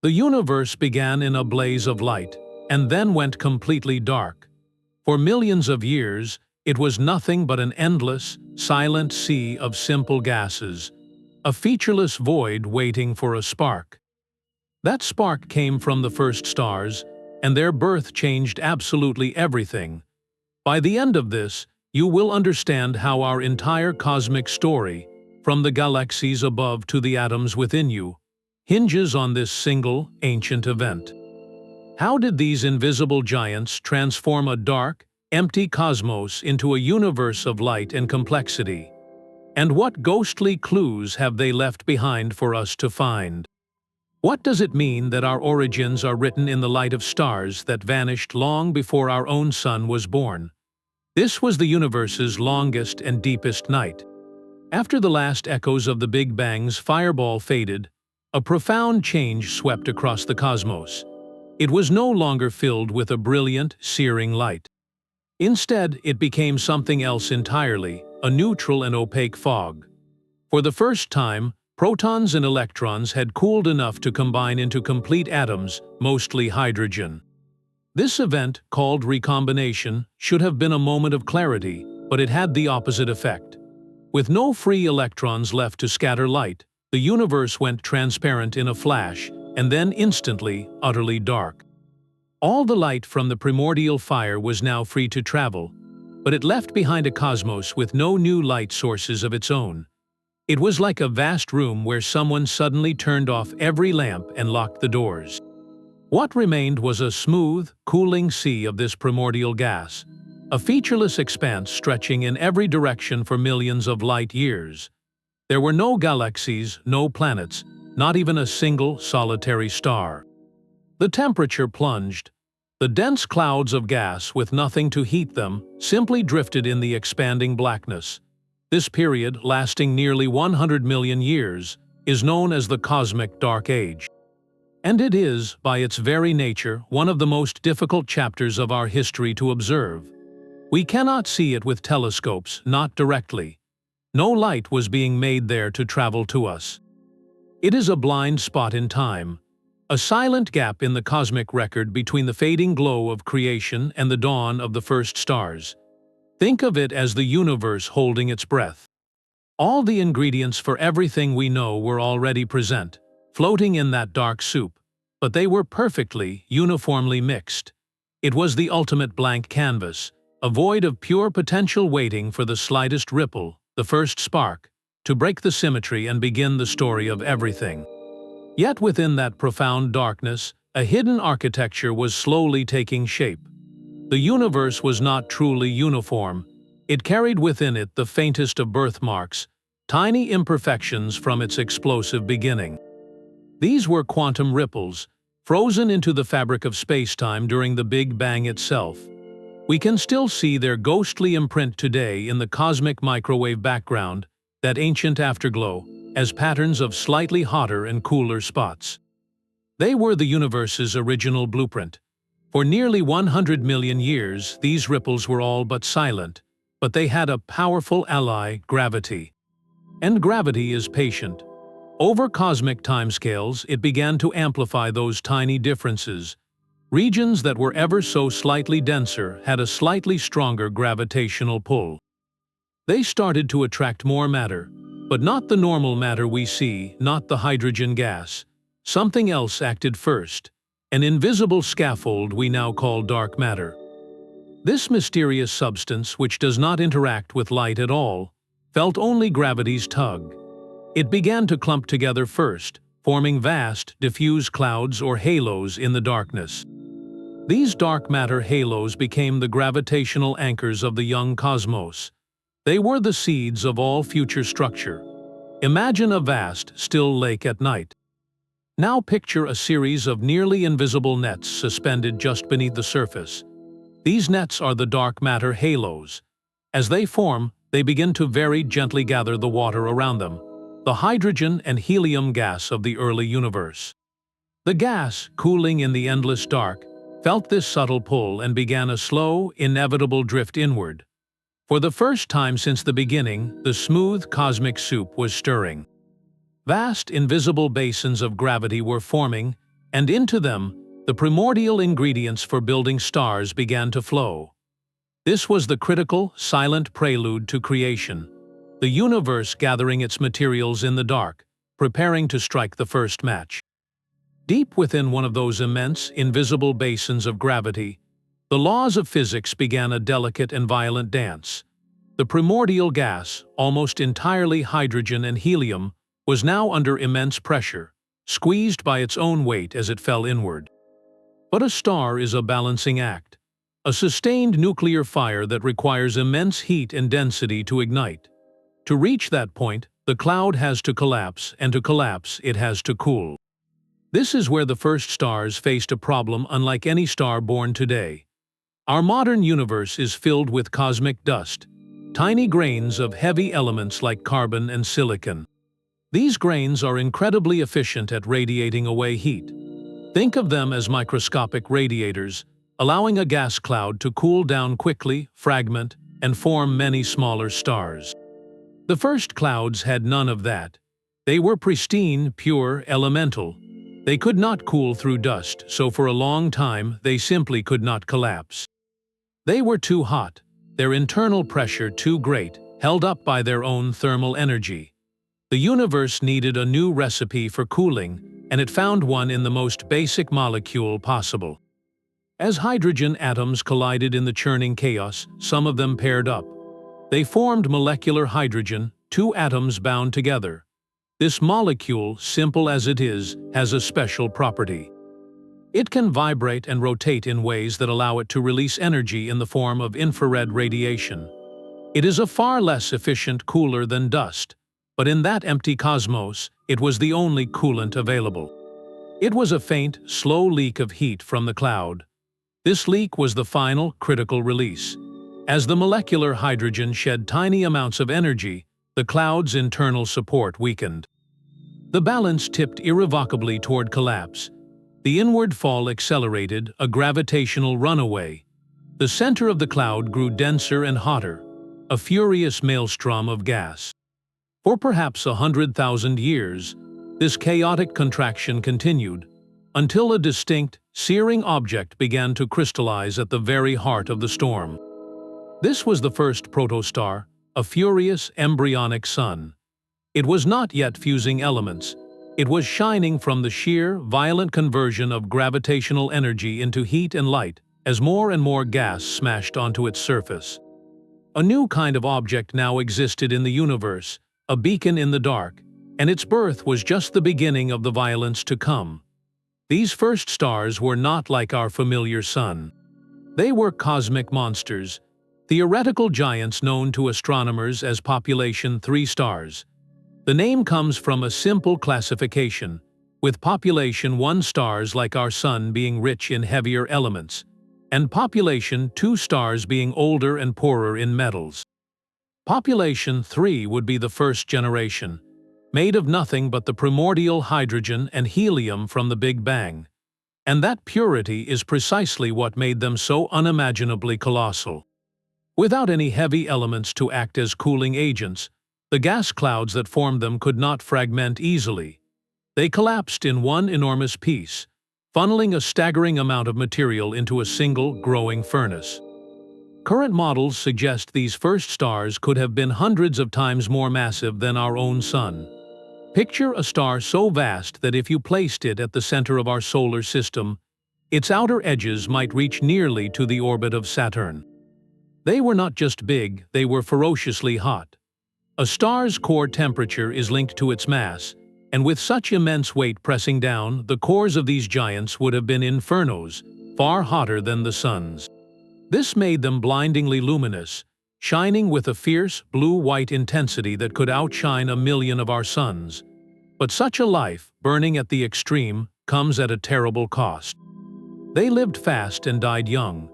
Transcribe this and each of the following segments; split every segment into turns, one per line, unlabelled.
The universe began in a blaze of light, and then went completely dark. For millions of years, it was nothing but an endless, silent sea of simple gases, a featureless void waiting for a spark. That spark came from the first stars, and their birth changed absolutely everything. By the end of this, you will understand how our entire cosmic story, from the galaxies above to the atoms within you, hinges on this single, ancient event. How did these invisible giants transform a dark, empty cosmos into a universe of light and complexity? And what ghostly clues have they left behind for us to find? What does it mean that our origins are written in the light of stars that vanished long before our own sun was born? This was the universe's longest and deepest night. After the last echoes of the Big Bang's fireball faded, a profound change swept across the cosmos. It was no longer filled with a brilliant, searing light. Instead, it became something else entirely, a neutral and opaque fog. For the first time, protons and electrons had cooled enough to combine into complete atoms, mostly hydrogen. This event, called recombination, should have been a moment of clarity, but it had the opposite effect. With no free electrons left to scatter light, the universe went transparent in a flash, and then instantly, utterly dark. All the light from the primordial fire was now free to travel, but it left behind a cosmos with no new light sources of its own. It was like a vast room where someone suddenly turned off every lamp and locked the doors. What remained was a smooth, cooling sea of this primordial gas, a featureless expanse stretching in every direction for millions of light years. There were no galaxies, no planets, not even a single solitary star. The temperature plunged. The dense clouds of gas with nothing to heat them simply drifted in the expanding blackness. This period, lasting nearly 100 million years, is known as the Cosmic Dark Age. And it is, by its very nature, one of the most difficult chapters of our history to observe. We cannot see it with telescopes, not directly. No light was being made there to travel to us. It is a blind spot in time, a silent gap in the cosmic record between the fading glow of creation and the dawn of the first stars. Think of it as the universe holding its breath. All the ingredients for everything we know were already present, floating in that dark soup, but they were perfectly, uniformly mixed. It was the ultimate blank canvas, a void of pure potential waiting for the slightest ripple, the first spark, to break the symmetry and begin the story of everything. Yet within that profound darkness, a hidden architecture was slowly taking shape. The universe was not truly uniform. It carried within it the faintest of birthmarks, tiny imperfections from its explosive beginning. These were quantum ripples, frozen into the fabric of space-time during the Big Bang itself. We can still see their ghostly imprint today in the cosmic microwave background, that ancient afterglow, as patterns of slightly hotter and cooler spots. They were the universe's original blueprint. For nearly 100 million years, these ripples were all but silent, but they had a powerful ally, gravity. And gravity is patient. Over cosmic timescales, it began to amplify those tiny differences. Regions that were ever so slightly denser had a slightly stronger gravitational pull. They started to attract more matter, but not the normal matter we see, not the hydrogen gas. Something else acted first, an invisible scaffold we now call dark matter. This mysterious substance, which does not interact with light at all, felt only gravity's tug. It began to clump together first, forming vast, diffuse clouds or halos in the darkness. These dark matter halos became the gravitational anchors of the young cosmos. They were the seeds of all future structure. Imagine a vast, still lake at night. Now picture a series of nearly invisible nets suspended just beneath the surface. These nets are the dark matter halos. As they form, they begin to very gently gather the water around them, the hydrogen and helium gas of the early universe. The gas, cooling in the endless dark, felt this subtle pull and began a slow, inevitable drift inward. For the first time since the beginning, the smooth cosmic soup was stirring. Vast, invisible basins of gravity were forming, and into them, the primordial ingredients for building stars began to flow. This was the critical, silent prelude to creation, the universe gathering its materials in the dark, preparing to strike the first match. Deep within one of those immense, invisible basins of gravity, the laws of physics began a delicate and violent dance. The primordial gas, almost entirely hydrogen and helium, was now under immense pressure, squeezed by its own weight as it fell inward. But a star is a balancing act, a sustained nuclear fire that requires immense heat and density to ignite. To reach that point, the cloud has to collapse, and to collapse, it has to cool. This is where the first stars faced a problem unlike any star born today. Our modern universe is filled with cosmic dust, tiny grains of heavy elements like carbon and silicon. These grains are incredibly efficient at radiating away heat. Think of them as microscopic radiators, allowing a gas cloud to cool down quickly, fragment, and form many smaller stars. The first clouds had none of that. They were pristine, pure, elemental. They could not cool through dust, so for a long time they simply could not collapse. They were too hot, their internal pressure too great, held up by their own thermal energy. The universe needed a new recipe for cooling, and it found one in the most basic molecule possible. As hydrogen atoms collided in the churning chaos, some of them paired up. They formed molecular hydrogen, two atoms bound together. This molecule, simple as it is, has a special property. It can vibrate and rotate in ways that allow it to release energy in the form of infrared radiation. It is a far less efficient cooler than dust, but in that empty cosmos, it was the only coolant available. It was a faint, slow leak of heat from the cloud. This leak was the final, critical release. As the molecular hydrogen shed tiny amounts of energy, the cloud's internal support weakened. The balance tipped irrevocably toward collapse. The inward fall accelerated, a gravitational runaway. The center of the cloud grew denser and hotter, a furious maelstrom of gas. For perhaps 100,000 years, this chaotic contraction continued, until a distinct, searing object began to crystallize at the very heart of the storm. This was the first protostar, a furious, embryonic sun. It was not yet fusing elements. It was shining from the sheer, violent conversion of gravitational energy into heat and light as more and more gas smashed onto its surface. A new kind of object now existed in the universe, a beacon in the dark, and its birth was just the beginning of the violence to come. These first stars were not like our familiar sun. They were cosmic monsters, theoretical giants known to astronomers as population 3 stars. The name comes from a simple classification, with population 1 stars like our Sun being rich in heavier elements, and population 2 stars being older and poorer in metals. Population 3 would be the first generation, made of nothing but the primordial hydrogen and helium from the Big Bang. And that purity is precisely what made them so unimaginably colossal. Without any heavy elements to act as cooling agents, the gas clouds that formed them could not fragment easily. They collapsed in one enormous piece, funneling a staggering amount of material into a single, growing furnace. Current models suggest these first stars could have been hundreds of times more massive than our own Sun. Picture a star so vast that if you placed it at the center of our solar system, its outer edges might reach nearly to the orbit of Saturn. They were not just big, they were ferociously hot. A star's core temperature is linked to its mass, and with such immense weight pressing down, the cores of these giants would have been infernos, far hotter than the sun's. This made them blindingly luminous, shining with a fierce, blue-white intensity that could outshine 1,000,000 of our suns. But such a life, burning at the extreme, comes at a terrible cost. They lived fast and died young.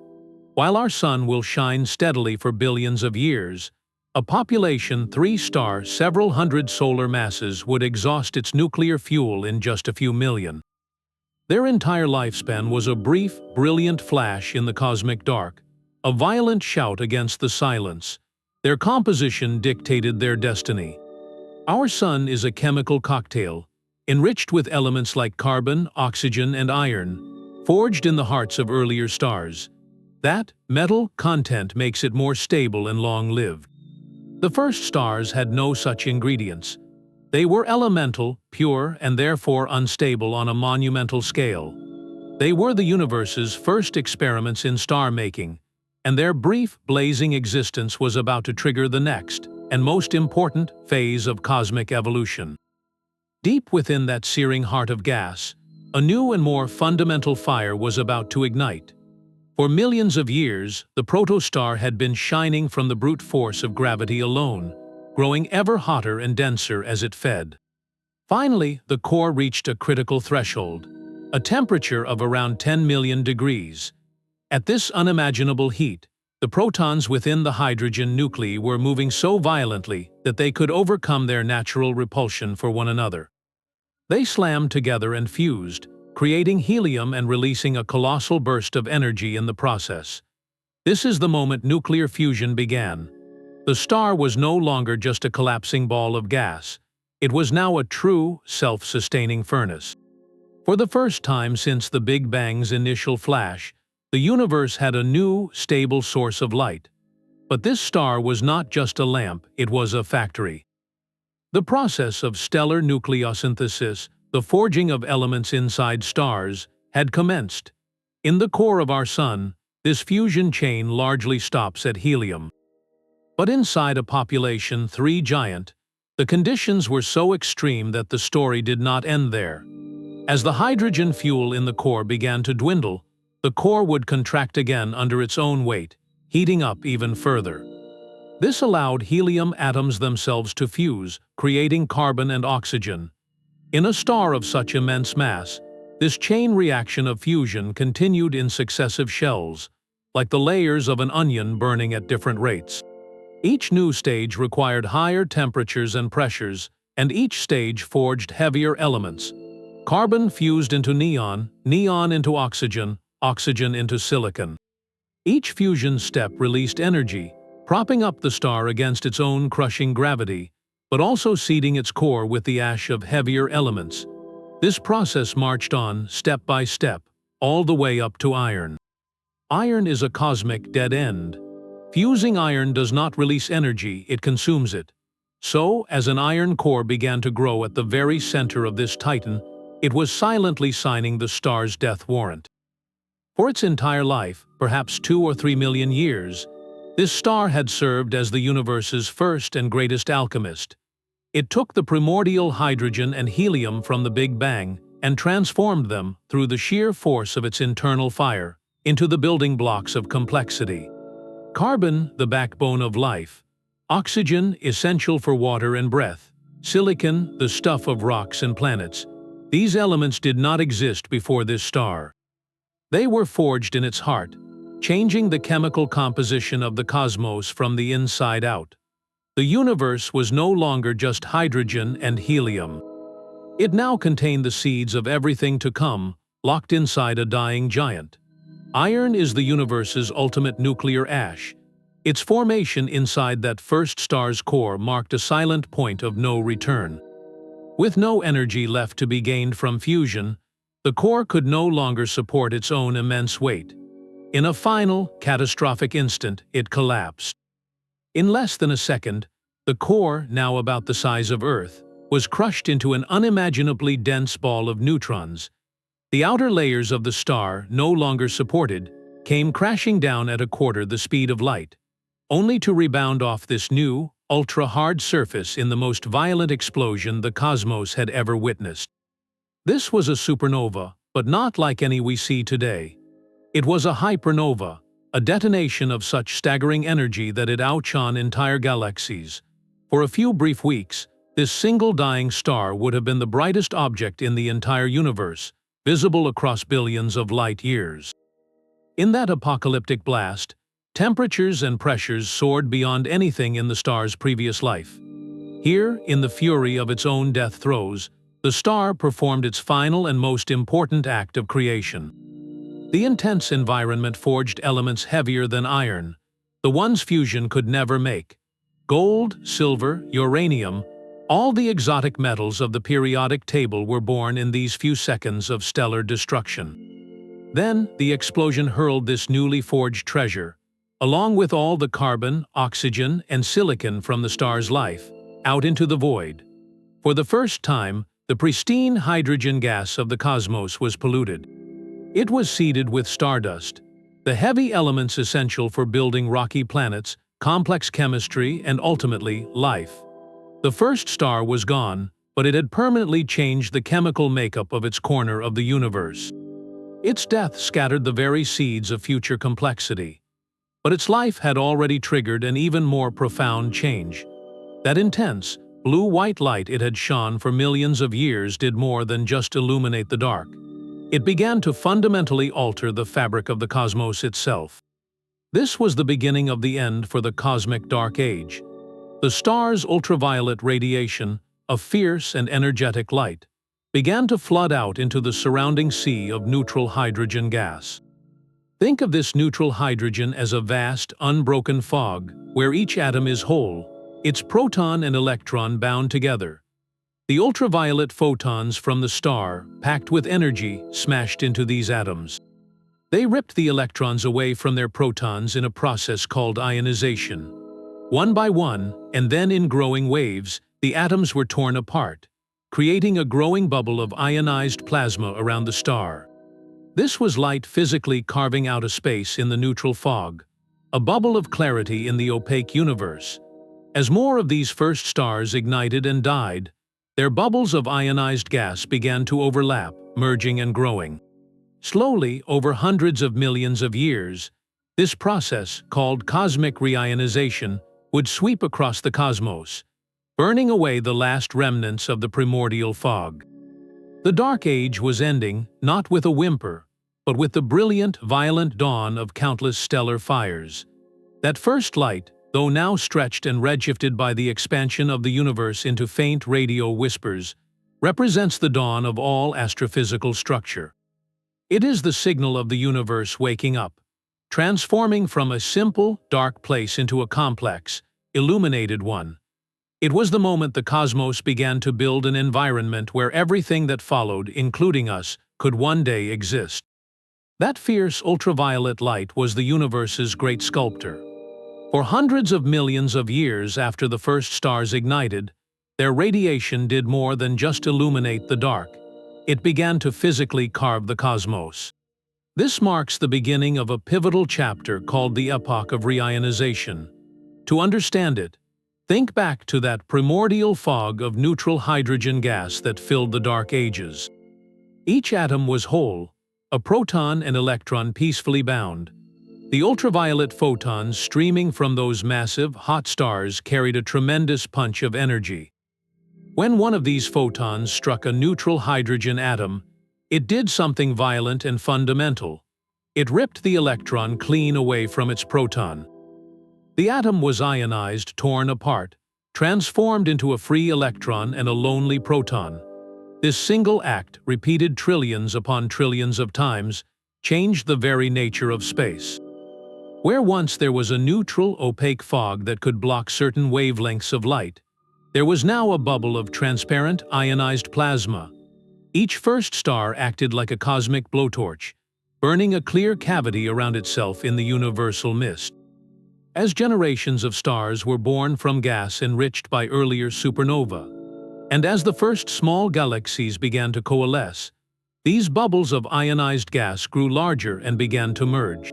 While our sun will shine steadily for billions of years, a population 3 star, several hundred solar masses would exhaust its nuclear fuel in just a few million. Their entire lifespan was a brief, brilliant flash in the cosmic dark, a violent shout against the silence. Their composition dictated their destiny. Our sun is a chemical cocktail, enriched with elements like carbon, oxygen, and iron, forged in the hearts of earlier stars. That metal content makes it more stable and long-lived. The first stars had no such ingredients. They were elemental, pure, and therefore unstable on a monumental scale. They were the universe's first experiments in star-making, and their brief, blazing existence was about to trigger the next, and most important, phase of cosmic evolution. Deep within that searing heart of gas, a new and more fundamental fire was about to ignite. For millions of years, the protostar had been shining from the brute force of gravity alone, growing ever hotter and denser as it fed. Finally, the core reached a critical threshold, a temperature of around 10 million degrees. At this unimaginable heat, the protons within the hydrogen nuclei were moving so violently that they could overcome their natural repulsion for one another. They slammed together and fused, creating helium and releasing a colossal burst of energy in the process. This is the moment nuclear fusion began. The star was no longer just a collapsing ball of gas. It was now a true, self-sustaining furnace. For the first time since the Big Bang's initial flash, the universe had a new, stable source of light. But this star was not just a lamp, it was a factory. The process of stellar nucleosynthesis, the forging of elements inside stars, had commenced. In the core of our Sun, this fusion chain largely stops at helium. But inside a population 3 giant, the conditions were so extreme that the story did not end there. As the hydrogen fuel in the core began to dwindle, the core would contract again under its own weight, heating up even further. This allowed helium atoms themselves to fuse, creating carbon and oxygen. In a star of such immense mass, this chain reaction of fusion continued in successive shells, like the layers of an onion burning at different rates. Each new stage required higher temperatures and pressures, and each stage forged heavier elements. Carbon fused into neon, neon into oxygen, oxygen into silicon. Each fusion step released energy, propping up the star against its own crushing gravity, but also seeding its core with the ash of heavier elements. This process marched on, step by step, all the way up to iron. Iron is a cosmic dead end. Fusing iron does not release energy, it consumes it. So, as an iron core began to grow at the very center of this titan, it was silently signing the star's death warrant. For its entire life, perhaps 2 or 3 million years, this star had served as the universe's first and greatest alchemist. It took the primordial hydrogen and helium from the Big Bang and transformed them, through the sheer force of its internal fire, into the building blocks of complexity. Carbon, the backbone of life; oxygen, essential for water and breath; silicon, the stuff of rocks and planets. These elements did not exist before this star. They were forged in its heart, changing the chemical composition of the cosmos from the inside out. The universe was no longer just hydrogen and helium. It now contained the seeds of everything to come, locked inside a dying giant. Iron is the universe's ultimate nuclear ash. Its formation inside that first star's core marked a silent point of no return. With no energy left to be gained from fusion, the core could no longer support its own immense weight. In a final, catastrophic instant, it collapsed. In less than a second, the core, now about the size of Earth, was crushed into an unimaginably dense ball of neutrons. The outer layers of the star, no longer supported, came crashing down at a quarter the speed of light, only to rebound off this new, ultra-hard surface in the most violent explosion the cosmos had ever witnessed. This was a supernova, but not like any we see today. It was a hypernova, a detonation of such staggering energy that it outshone entire galaxies. For a few brief weeks, this single dying star would have been the brightest object in the entire universe, visible across billions of light years. In that apocalyptic blast, temperatures and pressures soared beyond anything in the star's previous life. Here, in the fury of its own death throes, the star performed its final and most important act of creation. The intense environment forged elements heavier than iron, the ones fusion could never make. Gold, silver, uranium, All the exotic metals of the periodic table were born in these few seconds of stellar destruction. Then, the explosion hurled this newly forged treasure, along with all the carbon, oxygen, and silicon from the star's life, out into the void. For the first time, the pristine hydrogen gas of the cosmos was polluted. It was seeded with stardust, the heavy elements essential for building rocky planets, complex chemistry, and ultimately, life. The first star was gone, but it had permanently changed the chemical makeup of its corner of the universe. Its death scattered the very seeds of future complexity. But its life had already triggered an even more profound change. That intense, blue-white light it had shone for millions of years did more than just illuminate the dark. It began to fundamentally alter the fabric of the cosmos itself. This was the beginning of the end for the cosmic dark age. The star's ultraviolet radiation, a fierce and energetic light, began to flood out into the surrounding sea of neutral hydrogen gas. Think of this neutral hydrogen as a vast, unbroken fog, where each atom is whole, its proton and electron bound together. The ultraviolet photons from the star, packed with energy, smashed into these atoms. They ripped the electrons away from their protons in a process called ionization. One by one, and then in growing waves, the atoms were torn apart, creating a growing bubble of ionized plasma around the star. This was light physically carving out a space in the neutral fog, a bubble of clarity in the opaque universe. As more of these first stars ignited and died, their bubbles of ionized gas began to overlap, merging and growing. Slowly, over hundreds of millions of years, this process, called cosmic reionization, would sweep across the cosmos, burning away the last remnants of the primordial fog. The Dark Age was ending, not with a whimper, but with the brilliant, violent dawn of countless stellar fires. That first light, though now stretched and redshifted by the expansion of the universe into faint radio whispers, represents the dawn of all astrophysical structure. It is the signal of the universe waking up, transforming from a simple, dark place into a complex, illuminated one. It was the moment the cosmos began to build an environment where everything that followed, including us, could one day exist. That fierce ultraviolet light was the universe's great sculptor. For hundreds of millions of years after the first stars ignited, their radiation did more than just illuminate the dark. It began to physically carve the cosmos. This marks the beginning of a pivotal chapter called the Epoch of Reionization. To understand it, think back to that primordial fog of neutral hydrogen gas that filled the Dark Ages. Each atom was whole, a proton and electron peacefully bound. The ultraviolet photons streaming from those massive, hot stars carried a tremendous punch of energy. When one of these photons struck a neutral hydrogen atom, it did something violent and fundamental. It ripped the electron clean away from its proton. The atom was ionized, torn apart, transformed into a free electron and a lonely proton. This single act, repeated trillions upon trillions of times, changed the very nature of space. Where once there was a neutral, opaque fog that could block certain wavelengths of light, there was now a bubble of transparent, ionized plasma. Each first star acted like a cosmic blowtorch, burning a clear cavity around itself in the universal mist. As generations of stars were born from gas enriched by earlier supernovae, and as the first small galaxies began to coalesce, these bubbles of ionized gas grew larger and began to merge.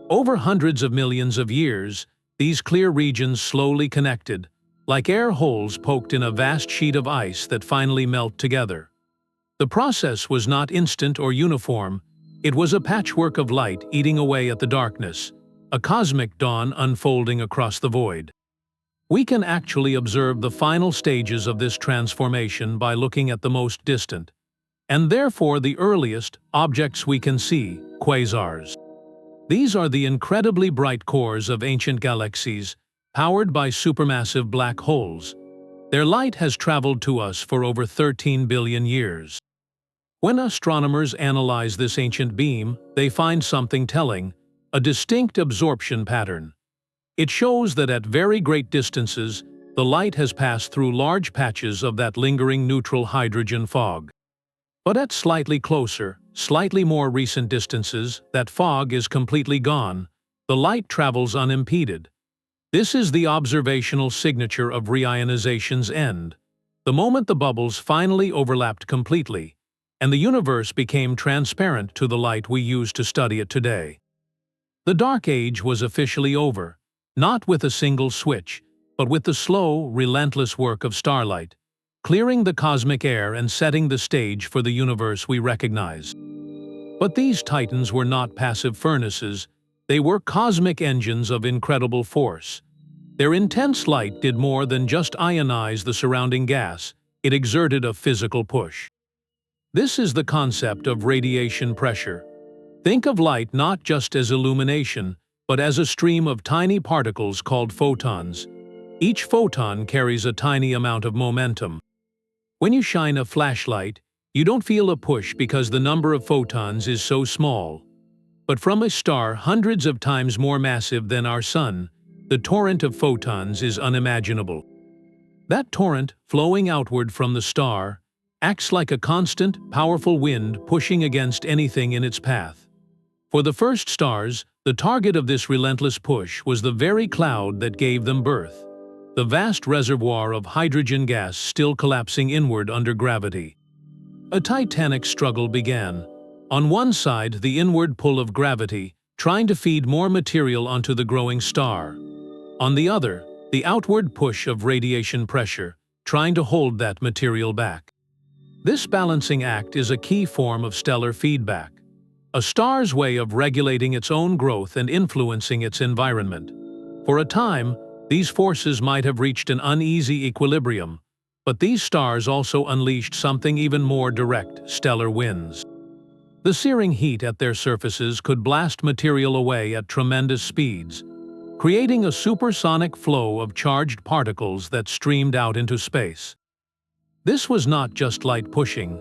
Over hundreds of millions of years, these clear regions slowly connected, like air holes poked in a vast sheet of ice that finally melt together. The process was not instant or uniform. It was a patchwork of light eating away at the darkness, a cosmic dawn unfolding across the void. We can actually observe the final stages of this transformation by looking at the most distant, and therefore the earliest, objects we can see, quasars. These are the incredibly bright cores of ancient galaxies, powered by supermassive black holes. Their light has traveled to us for over 13 billion years. When astronomers analyze this ancient beam, they find something telling, a distinct absorption pattern. It shows that at very great distances, the light has passed through large patches of that lingering neutral hydrogen fog. But at slightly closer, slightly more recent distances, that fog is completely gone. The light travels unimpeded. This is the observational signature of reionization end. The moment the bubbles finally overlapped completely, and the universe became transparent to the light we use to study it today. The Dark Age was officially over, not with a single switch, but with the slow, relentless work of starlight, clearing the cosmic air and setting the stage for the universe we recognize. But these titans were not passive furnaces, they were cosmic engines of incredible force. Their intense light did more than just ionize the surrounding gas, it exerted a physical push. This is the concept of radiation pressure. Think of light not just as illumination, but as a stream of tiny particles called photons. Each photon carries a tiny amount of momentum. When you shine a flashlight, you don't feel a push because the number of photons is so small. But from a star hundreds of times more massive than our Sun, the torrent of photons is unimaginable. That torrent, flowing outward from the star, acts like a constant, powerful wind pushing against anything in its path. For the first stars, the target of this relentless push was the very cloud that gave them birth, the vast reservoir of hydrogen gas still collapsing inward under gravity. A titanic struggle began. On one side, the inward pull of gravity, trying to feed more material onto the growing star. On the other, the outward push of radiation pressure, trying to hold that material back. This balancing act is a key form of stellar feedback, a star's way of regulating its own growth and influencing its environment. For a time, these forces might have reached an uneasy equilibrium, but these stars also unleashed something even more direct: stellar winds. The searing heat at their surfaces could blast material away at tremendous speeds, creating a supersonic flow of charged particles that streamed out into space. This was not just light pushing.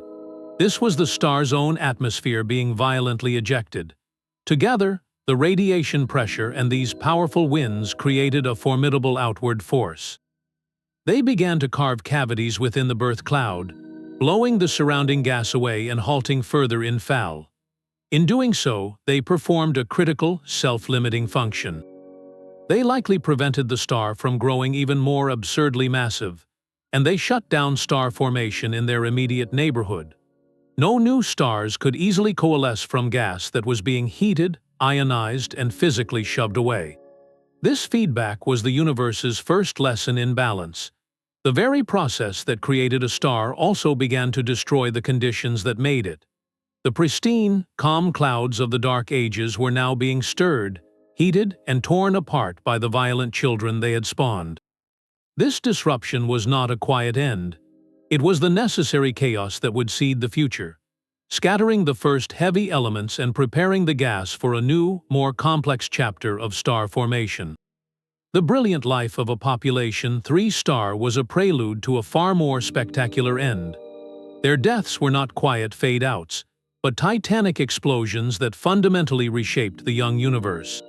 This was the star's own atmosphere being violently ejected. Together, the radiation pressure and these powerful winds created a formidable outward force. They began to carve cavities within the birth cloud, blowing the surrounding gas away and halting further in fall. In doing so, they performed a critical, self-limiting function. They likely prevented the star from growing even more absurdly massive, and they shut down star formation in their immediate neighborhood. No new stars could easily coalesce from gas that was being heated, ionized, and physically shoved away. This feedback was the universe's first lesson in balance. The very process that created a star also began to destroy the conditions that made it. The pristine, calm clouds of the Dark Ages were now being stirred, heated, and torn apart by the violent children they had spawned. This disruption was not a quiet end. It was the necessary chaos that would seed the future, scattering the first heavy elements and preparing the gas for a new, more complex chapter of star formation. The brilliant life of a population 3 star was a prelude to a far more spectacular end. Their deaths were not quiet fade-outs, but titanic explosions that fundamentally reshaped the young universe.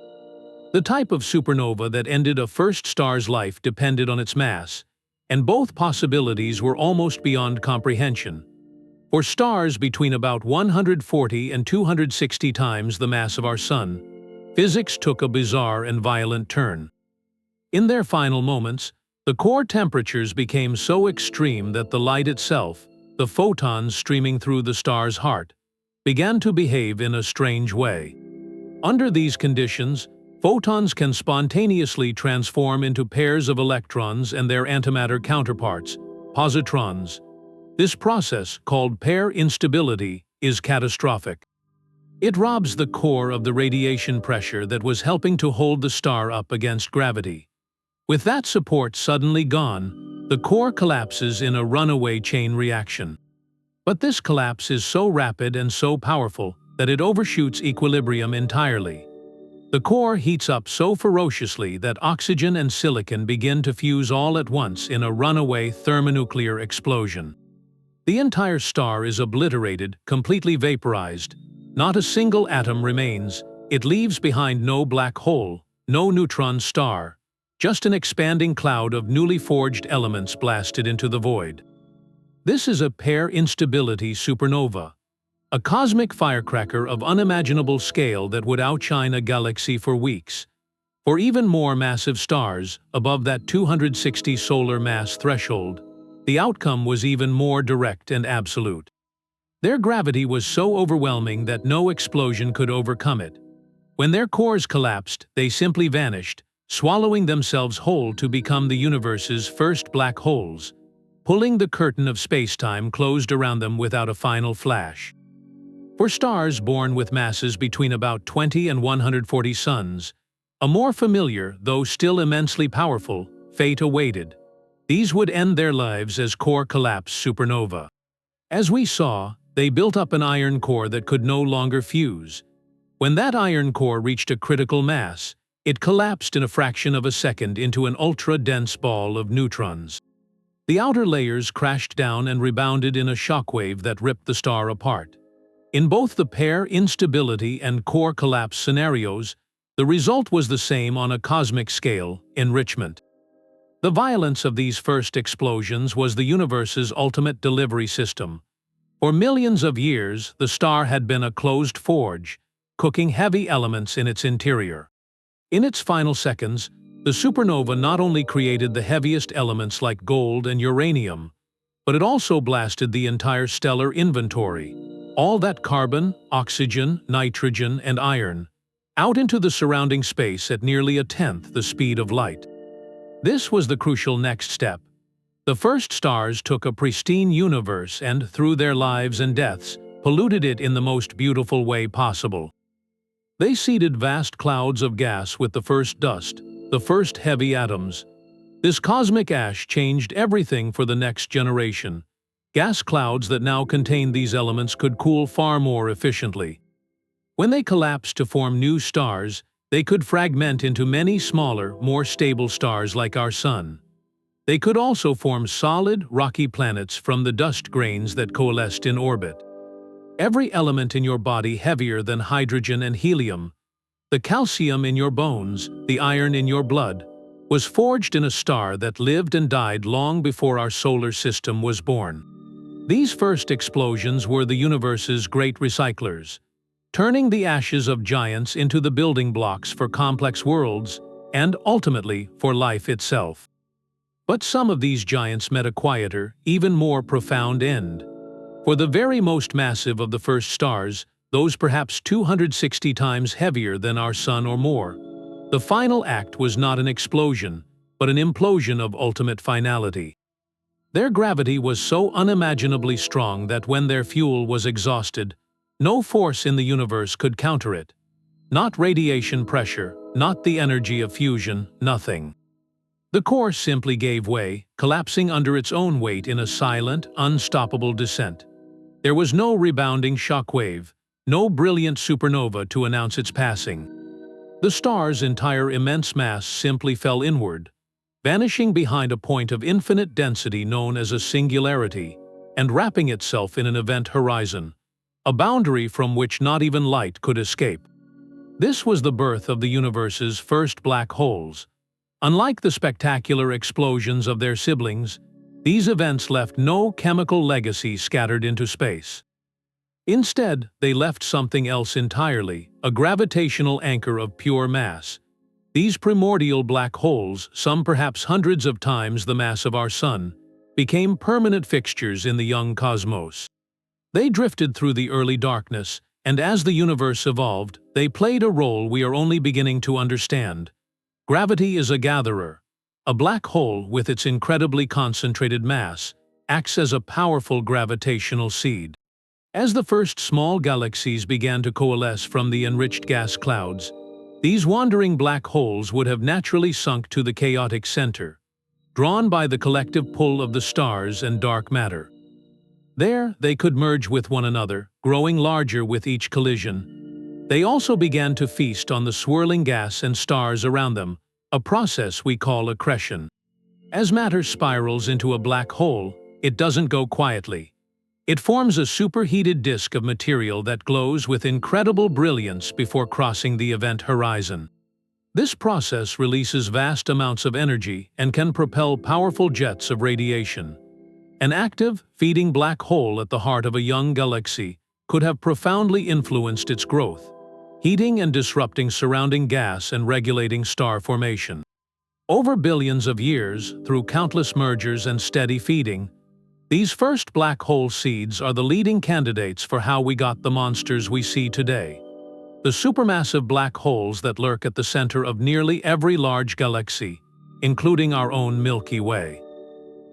The type of supernova that ended a first star's life depended on its mass, and both possibilities were almost beyond comprehension. For stars between about 140 and 260 times the mass of our Sun, physics took a bizarre and violent turn. In their final moments, the core temperatures became so extreme that the light itself, the photons streaming through the star's heart, began to behave in a strange way. Under these conditions, photons can spontaneously transform into pairs of electrons and their antimatter counterparts, positrons. This process, called pair instability, is catastrophic. It robs the core of the radiation pressure that was helping to hold the star up against gravity. With that support suddenly gone, the core collapses in a runaway chain reaction. But this collapse is so rapid and so powerful that it overshoots equilibrium entirely. The core heats up so ferociously that oxygen and silicon begin to fuse all at once in a runaway thermonuclear explosion. The entire star is obliterated, completely vaporized. Not a single atom remains. It leaves behind no black hole, no neutron star, just an expanding cloud of newly forged elements blasted into the void. This is a pair instability supernova, a cosmic firecracker of unimaginable scale that would outshine a galaxy for weeks. For even more massive stars, above that 260 solar mass threshold, the outcome was even more direct and absolute. Their gravity was so overwhelming that no explosion could overcome it. When their cores collapsed, they simply vanished, swallowing themselves whole to become the universe's first black holes, pulling the curtain of spacetime closed around them without a final flash. For stars born with masses between about 20 and 140 suns, a more familiar, though still immensely powerful, fate awaited. These would end their lives as core collapse supernova. As we saw, they built up an iron core that could no longer fuse. When that iron core reached a critical mass, it collapsed in a fraction of a second into an ultra-dense ball of neutrons. The outer layers crashed down and rebounded in a shockwave that ripped the star apart. In both the pair instability and core collapse scenarios, the result was the same on a cosmic scale: enrichment. The violence of these first explosions was the universe's ultimate delivery system. For millions of years, the star had been a closed forge, cooking heavy elements in its interior. In its final seconds, the supernova not only created the heaviest elements like gold and uranium, but it also blasted the entire stellar inventory, all that carbon, oxygen, nitrogen, and iron, out into the surrounding space at nearly a tenth the speed of light. This was the crucial next step. The first stars took a pristine universe and, through their lives and deaths, polluted it in the most beautiful way possible. They seeded vast clouds of gas with the first dust, the first heavy atoms. This cosmic ash changed everything for the next generation. Gas clouds that now contained these elements could cool far more efficiently. When they collapsed to form new stars, they could fragment into many smaller, more stable stars like our Sun. They could also form solid, rocky planets from the dust grains that coalesced in orbit. Every element in your body heavier than hydrogen and helium, the calcium in your bones, the iron in your blood, was forged in a star that lived and died long before our solar system was born. These first explosions were the universe's great recyclers, turning the ashes of giants into the building blocks for complex worlds and, ultimately, for life itself. But some of these giants met a quieter, even more profound end. For the very most massive of the first stars, those perhaps 260 times heavier than our Sun or more, the final act was not an explosion, but an implosion of ultimate finality. Their gravity was so unimaginably strong that when their fuel was exhausted, no force in the universe could counter it. Not radiation pressure, not the energy of fusion, nothing. The core simply gave way, collapsing under its own weight in a silent, unstoppable descent. There was no rebounding shockwave, no brilliant supernova to announce its passing. The star's entire immense mass simply fell inward, vanishing behind a point of infinite density known as a singularity, and wrapping itself in an event horizon, a boundary from which not even light could escape. This was the birth of the universe's first black holes. Unlike the spectacular explosions of their siblings, these events left no chemical legacy scattered into space. Instead, they left something else entirely, a gravitational anchor of pure mass. These primordial black holes, some perhaps hundreds of times the mass of our Sun, became permanent fixtures in the young cosmos. They drifted through the early darkness, and as the universe evolved, they played a role we are only beginning to understand. Gravity is a gatherer. A black hole, with its incredibly concentrated mass, acts as a powerful gravitational seed. As the first small galaxies began to coalesce from the enriched gas clouds, these wandering black holes would have naturally sunk to the chaotic center, drawn by the collective pull of the stars and dark matter. There, they could merge with one another, growing larger with each collision. They also began to feast on the swirling gas and stars around them, a process we call accretion. As matter spirals into a black hole, it doesn't go quietly. It forms a superheated disk of material that glows with incredible brilliance before crossing the event horizon. This process releases vast amounts of energy and can propel powerful jets of radiation. An active, feeding black hole at the heart of a young galaxy could have profoundly influenced its growth, heating and disrupting surrounding gas and regulating star formation. Over billions of years, through countless mergers and steady feeding, these first black hole seeds are the leading candidates for how we got the monsters we see today. The supermassive black holes that lurk at the center of nearly every large galaxy, including our own Milky Way.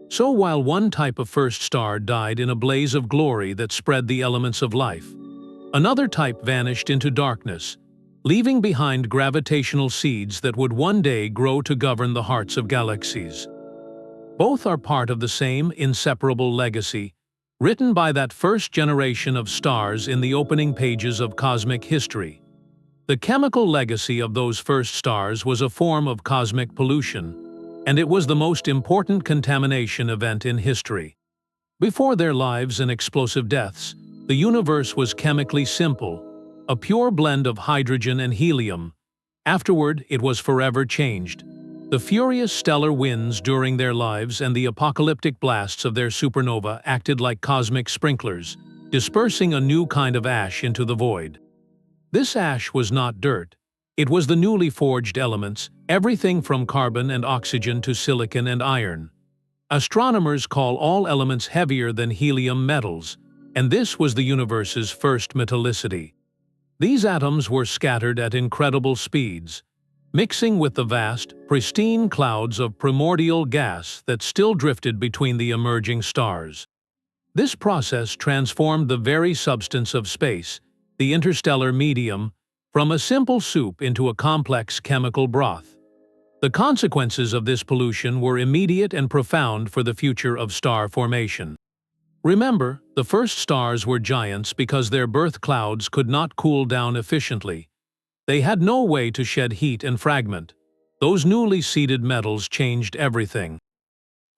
So while one type of first star died in a blaze of glory that spread the elements of life, another type vanished into darkness, leaving behind gravitational seeds that would one day grow to govern the hearts of galaxies. Both are part of the same inseparable legacy, written by that first generation of stars in the opening pages of cosmic history. The chemical legacy of those first stars was a form of cosmic pollution, and it was the most important contamination event in history. Before their lives and explosive deaths, the universe was chemically simple, a pure blend of hydrogen and helium. Afterward, it was forever changed. The furious stellar winds during their lives and the apocalyptic blasts of their supernova acted like cosmic sprinklers, dispersing a new kind of ash into the void. This ash was not dirt. It was the newly forged elements, everything from carbon and oxygen to silicon and iron. Astronomers call all elements heavier than helium metals, and this was the universe's first metallicity. These atoms were scattered at incredible speeds, mixing with the vast, pristine clouds of primordial gas that still drifted between the emerging stars. This process transformed the very substance of space, the interstellar medium, from a simple soup into a complex chemical broth. The consequences of this pollution were immediate and profound for the future of star formation. Remember, the first stars were giants because their birth clouds could not cool down efficiently. They had no way to shed heat and fragment. Those newly seeded metals changed everything.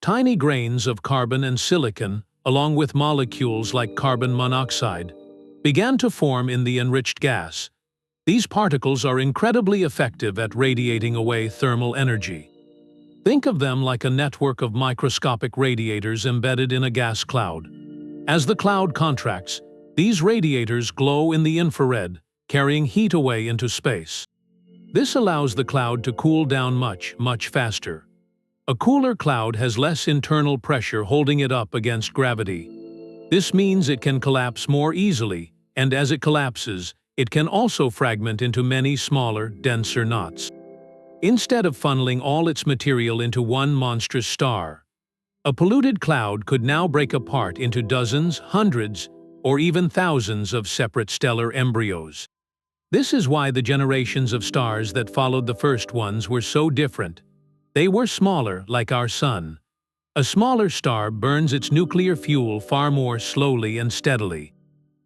Tiny grains of carbon and silicon, along with molecules like carbon monoxide, began to form in the enriched gas. These particles are incredibly effective at radiating away thermal energy. Think of them like a network of microscopic radiators embedded in a gas cloud. As the cloud contracts, these radiators glow in the infrared, carrying heat away into space. This allows the cloud to cool down much, much faster. A cooler cloud has less internal pressure holding it up against gravity. This means it can collapse more easily, and as it collapses, it can also fragment into many smaller, denser knots. Instead of funneling all its material into one monstrous star, a polluted cloud could now break apart into dozens, hundreds, or even thousands of separate stellar embryos. This is why the generations of stars that followed the first ones were so different. They were smaller, like our Sun. A smaller star burns its nuclear fuel far more slowly and steadily.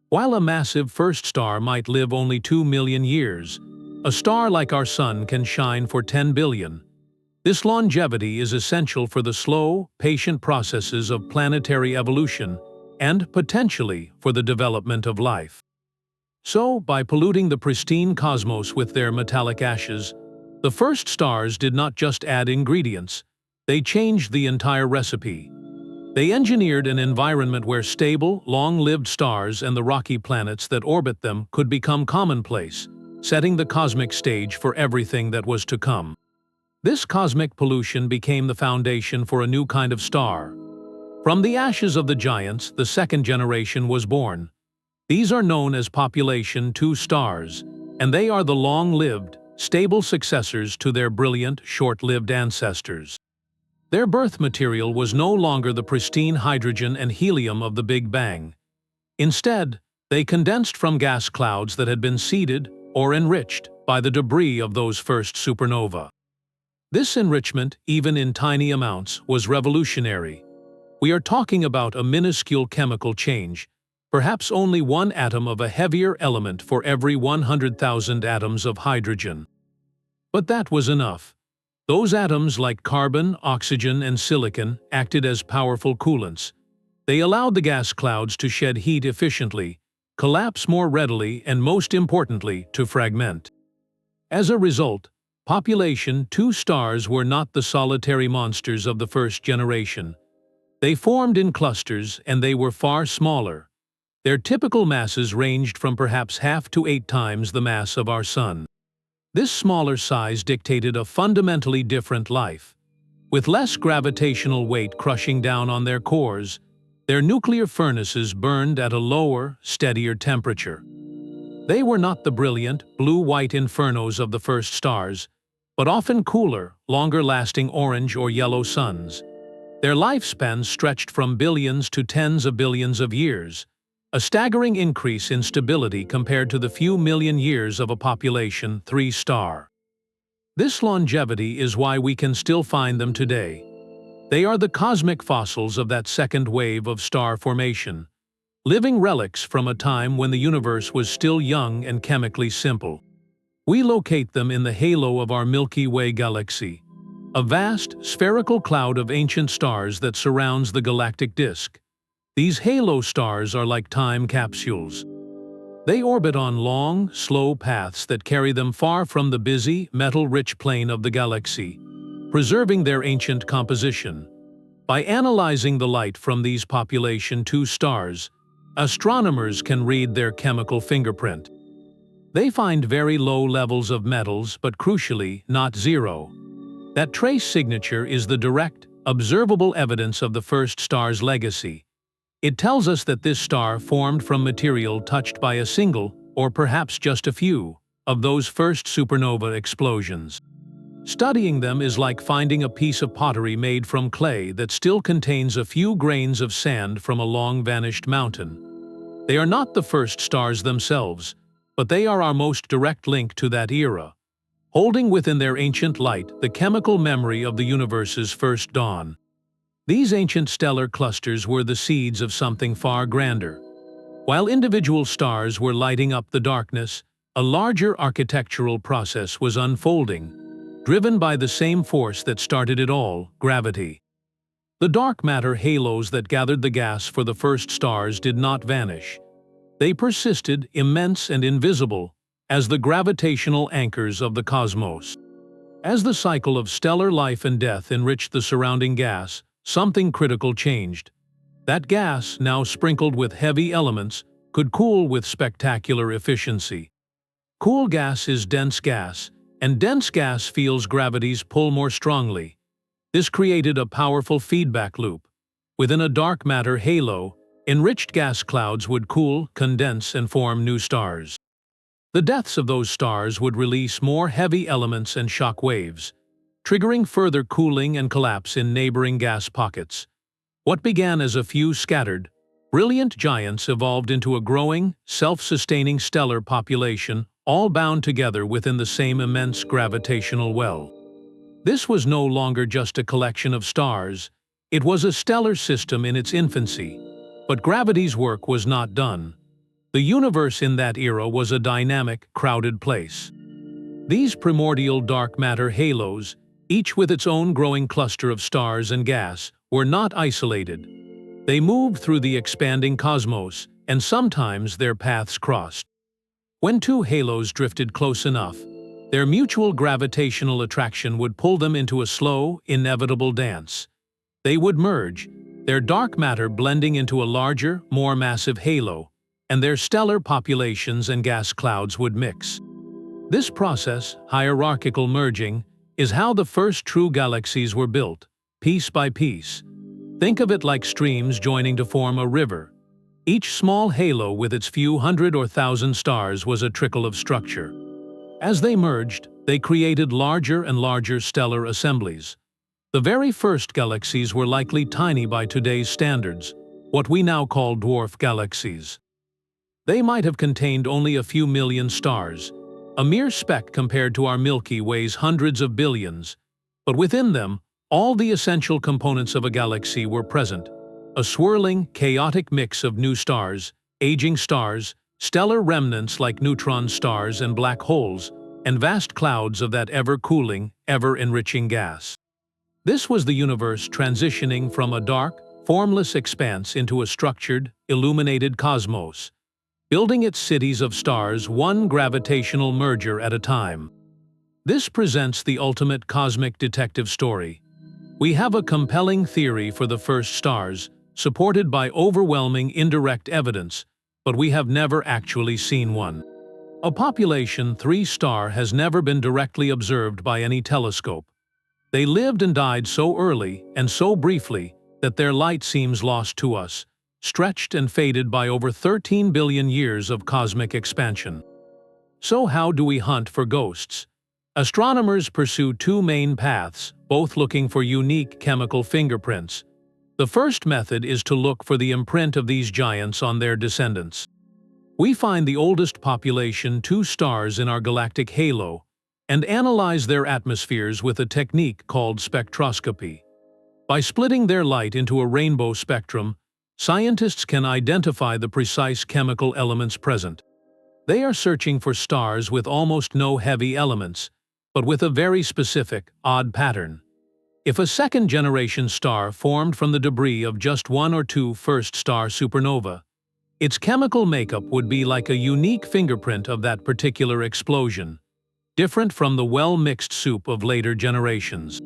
While a massive first star might live only 2 million years, a star like our Sun can shine for 10 billion. This longevity is essential for the slow, patient processes of planetary evolution and, potentially, for the development of life. So, by polluting the pristine cosmos with their metallic ashes, the first stars did not just add ingredients, they changed the entire recipe. They engineered an environment where stable, long-lived stars and the rocky planets that orbit them could become commonplace, setting the cosmic stage for everything that was to come. This cosmic pollution became the foundation for a new kind of star. From the ashes of the giants, the second generation was born. These are known as population 2 stars, and they are the long-lived, stable successors to their brilliant, short-lived ancestors. Their birth material was no longer the pristine hydrogen and helium of the Big Bang. Instead, they condensed from gas clouds that had been seeded or enriched by the debris of those first supernova. This enrichment, even in tiny amounts, was revolutionary. We are talking about a minuscule chemical change, perhaps only one atom of a heavier element for every 100,000 atoms of hydrogen. But that was enough. Those atoms, like carbon, oxygen, and silicon, acted as powerful coolants. They allowed the gas clouds to shed heat efficiently, collapse more readily, and most importantly, to fragment. As a result, Population, two stars were not the solitary monsters of the first generation. They formed in clusters, and they were far smaller. Their typical masses ranged from perhaps half to 8 times the mass of our Sun. This smaller size dictated a fundamentally different life. With less gravitational weight crushing down on their cores, their nuclear furnaces burned at a lower, steadier temperature. They were not the brilliant, blue-white infernos of the first stars, but often cooler, longer-lasting orange or yellow suns. Their lifespans stretched from billions to tens of billions of years, a staggering increase in stability compared to the few million years of a population 3-star. This longevity is why we can still find them today. They are the cosmic fossils of that second wave of star formation, living relics from a time when the universe was still young and chemically simple. We locate them in the halo of our Milky Way galaxy, a vast, spherical cloud of ancient stars that surrounds the galactic disk. These halo stars are like time capsules. They orbit on long, slow paths that carry them far from the busy, metal-rich plane of the galaxy, preserving their ancient composition. By analyzing the light from these population 2 stars, astronomers can read their chemical fingerprint. They find very low levels of metals, but crucially, not zero. That trace signature is the direct, observable evidence of the first star's legacy. It tells us that this star formed from material touched by a single, or perhaps just a few, of those first supernova explosions. Studying them is like finding a piece of pottery made from clay that still contains a few grains of sand from a long-vanished mountain. They are not the first stars themselves, but they are our most direct link to that era, holding within their ancient light the chemical memory of the universe's first dawn. These ancient stellar clusters were the seeds of something far grander. While individual stars were lighting up the darkness, a larger architectural process was unfolding, driven by the same force that started it all, gravity. The dark matter halos that gathered the gas for the first stars did not vanish. They persisted, immense and invisible, as the gravitational anchors of the cosmos. As the cycle of stellar life and death enriched the surrounding gas, something critical changed. That gas, now sprinkled with heavy elements, could cool with spectacular efficiency. Cool gas is dense gas, and dense gas feels gravity's pull more strongly. This created a powerful feedback loop. Within a dark matter halo, enriched gas clouds would cool, condense, and form new stars. The deaths of those stars would release more heavy elements and shock waves, triggering further cooling and collapse in neighboring gas pockets. What began as a few scattered, brilliant giants evolved into a growing, self-sustaining stellar population, all bound together within the same immense gravitational well. This was no longer just a collection of stars, it was a stellar system in its infancy. But gravity's work was not done. The universe in that era was a dynamic, crowded place. These primordial dark matter halos, each with its own growing cluster of stars and gas, were not isolated. They moved through the expanding cosmos, and sometimes their paths crossed. When 2 halos drifted close enough, their mutual gravitational attraction would pull them into a slow, inevitable dance. They would merge, their dark matter blending into a larger, more massive halo, and their stellar populations and gas clouds would mix. This process, hierarchical merging, is how the first true galaxies were built, piece by piece. Think of it like streams joining to form a river. Each small halo with its few hundred or thousand stars was a trickle of structure. As they merged, they created larger and larger stellar assemblies. The very first galaxies were likely tiny by today's standards, what we now call dwarf galaxies. They might have contained only a few million stars, a mere speck compared to our Milky Way's hundreds of billions, but within them, all the essential components of a galaxy were present. A swirling, chaotic mix of new stars, aging stars, stellar remnants like neutron stars and black holes, and vast clouds of that ever-cooling, ever-enriching gas. This was the universe transitioning from a dark, formless expanse into a structured, illuminated cosmos, building its cities of stars one gravitational merger at a time. This presents the ultimate cosmic detective story. We have a compelling theory for the first stars, supported by overwhelming indirect evidence, but we have never actually seen one. A population 3 star has never been directly observed by any telescope. They lived and died so early and so briefly that their light seems lost to us, stretched and faded by over 13 billion years of cosmic expansion. So how do we hunt for ghosts? Astronomers pursue 2 main paths, both looking for unique chemical fingerprints. The first method is to look for the imprint of these giants on their descendants. We find the oldest population 2 stars in our galactic halo and analyze their atmospheres with a technique called spectroscopy. By splitting their light into a rainbow spectrum, scientists can identify the precise chemical elements present. They are searching for stars with almost no heavy elements, but with a very specific, odd pattern. If a second-generation star formed from the debris of just 1 or 2 first-star supernova, its chemical makeup would be like a unique fingerprint of that particular explosion, different from the well-mixed soup of later generations.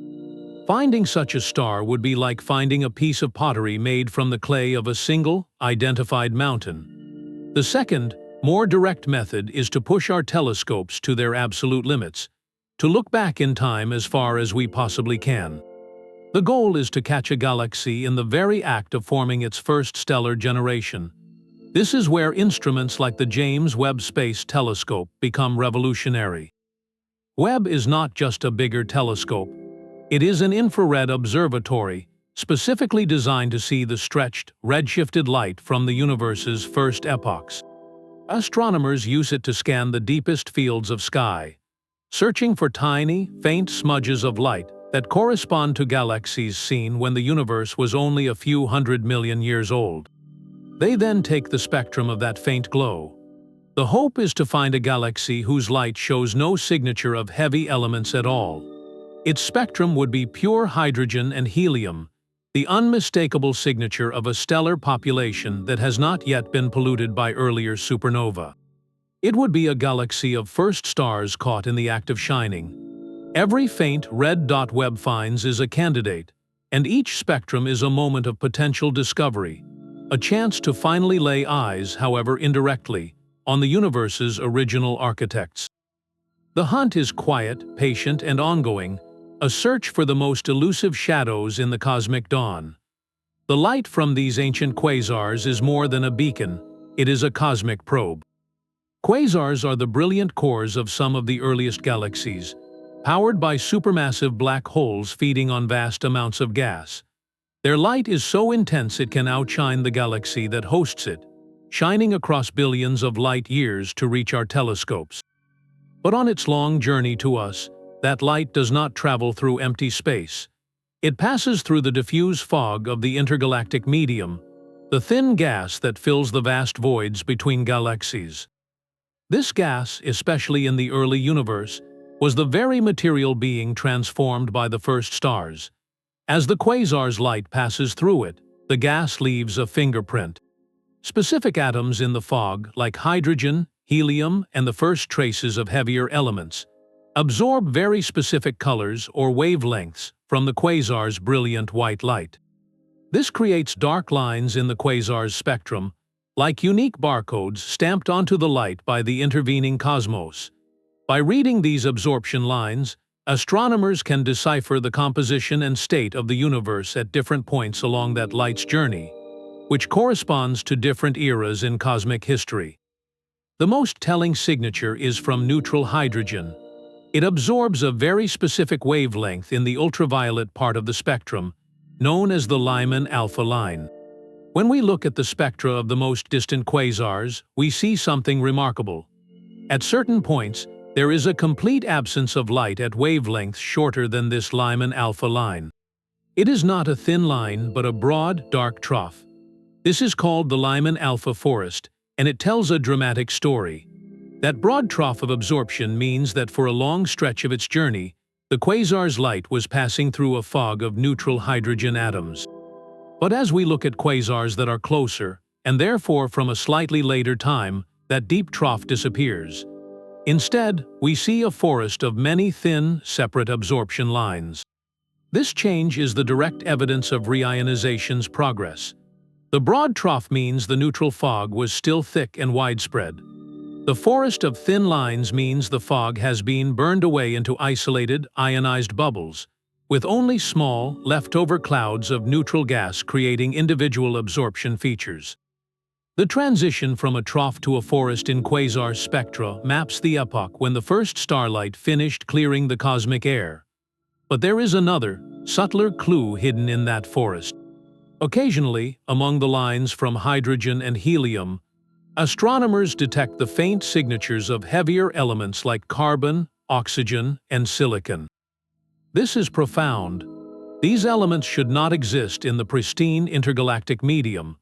Finding such a star would be like finding a piece of pottery made from the clay of a single, identified mountain. The second, more direct method is to push our telescopes to their absolute limits, to look back in time as far as we possibly can. The goal is to catch a galaxy in the very act of forming its first stellar generation. This is where instruments like the James Webb Space Telescope become revolutionary. Webb is not just a bigger telescope. It is an infrared observatory, specifically designed to see the stretched, redshifted light from the universe's first epochs. Astronomers use it to scan the deepest fields of sky, searching for tiny, faint smudges of light that correspond to galaxies seen when the universe was only a few 100 million years old. They then take the spectrum of that faint glow. The hope is to find a galaxy whose light shows no signature of heavy elements at all. Its spectrum would be pure hydrogen and helium, the unmistakable signature of a stellar population that has not yet been polluted by earlier supernova. It would be a galaxy of first stars caught in the act of shining. Every faint red dot Webb finds is a candidate, and each spectrum is a moment of potential discovery. A chance to finally lay eyes, however indirectly, on the universe's original architects. The hunt is quiet, patient, and ongoing, a search for the most elusive shadows in the cosmic dawn. The light from these ancient quasars is more than a beacon, it is a cosmic probe. Quasars are the brilliant cores of some of the earliest galaxies, powered by supermassive black holes feeding on vast amounts of gas. Their light is so intense it can outshine the galaxy that hosts it, shining across billions of light years to reach our telescopes. But on its long journey to us, that light does not travel through empty space. It passes through the diffuse fog of the intergalactic medium, the thin gas that fills the vast voids between galaxies. This gas, especially in the early universe, was the very material being transformed by the first stars. As the quasar's light passes through it, the gas leaves a fingerprint. Specific atoms in the fog, like hydrogen, helium, and the first traces of heavier elements, absorb very specific colors or wavelengths from the quasar's brilliant white light. This creates dark lines in the quasar's spectrum, like unique barcodes stamped onto the light by the intervening cosmos. By reading these absorption lines, astronomers can decipher the composition and state of the universe at different points along that light's journey, which corresponds to different eras in cosmic history. The most telling signature is from neutral hydrogen. It absorbs a very specific wavelength in the ultraviolet part of the spectrum, known as the Lyman alpha line. When we look at the spectra of the most distant quasars, we see something remarkable. At certain points, there is a complete absence of light at wavelengths shorter than this Lyman alpha line. It is not a thin line, but a broad, dark trough. This is called the Lyman alpha forest, and it tells a dramatic story. That broad trough of absorption means that for a long stretch of its journey, the quasar's light was passing through a fog of neutral hydrogen atoms. But as we look at quasars that are closer, and therefore from a slightly later time, that deep trough disappears. Instead, we see a forest of many thin, separate absorption lines. This change is the direct evidence of reionization's progress. The broad trough means the neutral fog was still thick and widespread. The forest of thin lines means the fog has been burned away into isolated, ionized bubbles, with only small, leftover clouds of neutral gas creating individual absorption features. The transition from a trough to a forest in quasar spectra maps the epoch when the first starlight finished clearing the cosmic air. But there is another, subtler clue hidden in that forest. Occasionally, among the lines from hydrogen and helium, astronomers detect the faint signatures of heavier elements like carbon, oxygen, and silicon. This is profound. These elements should not exist in the pristine intergalactic medium.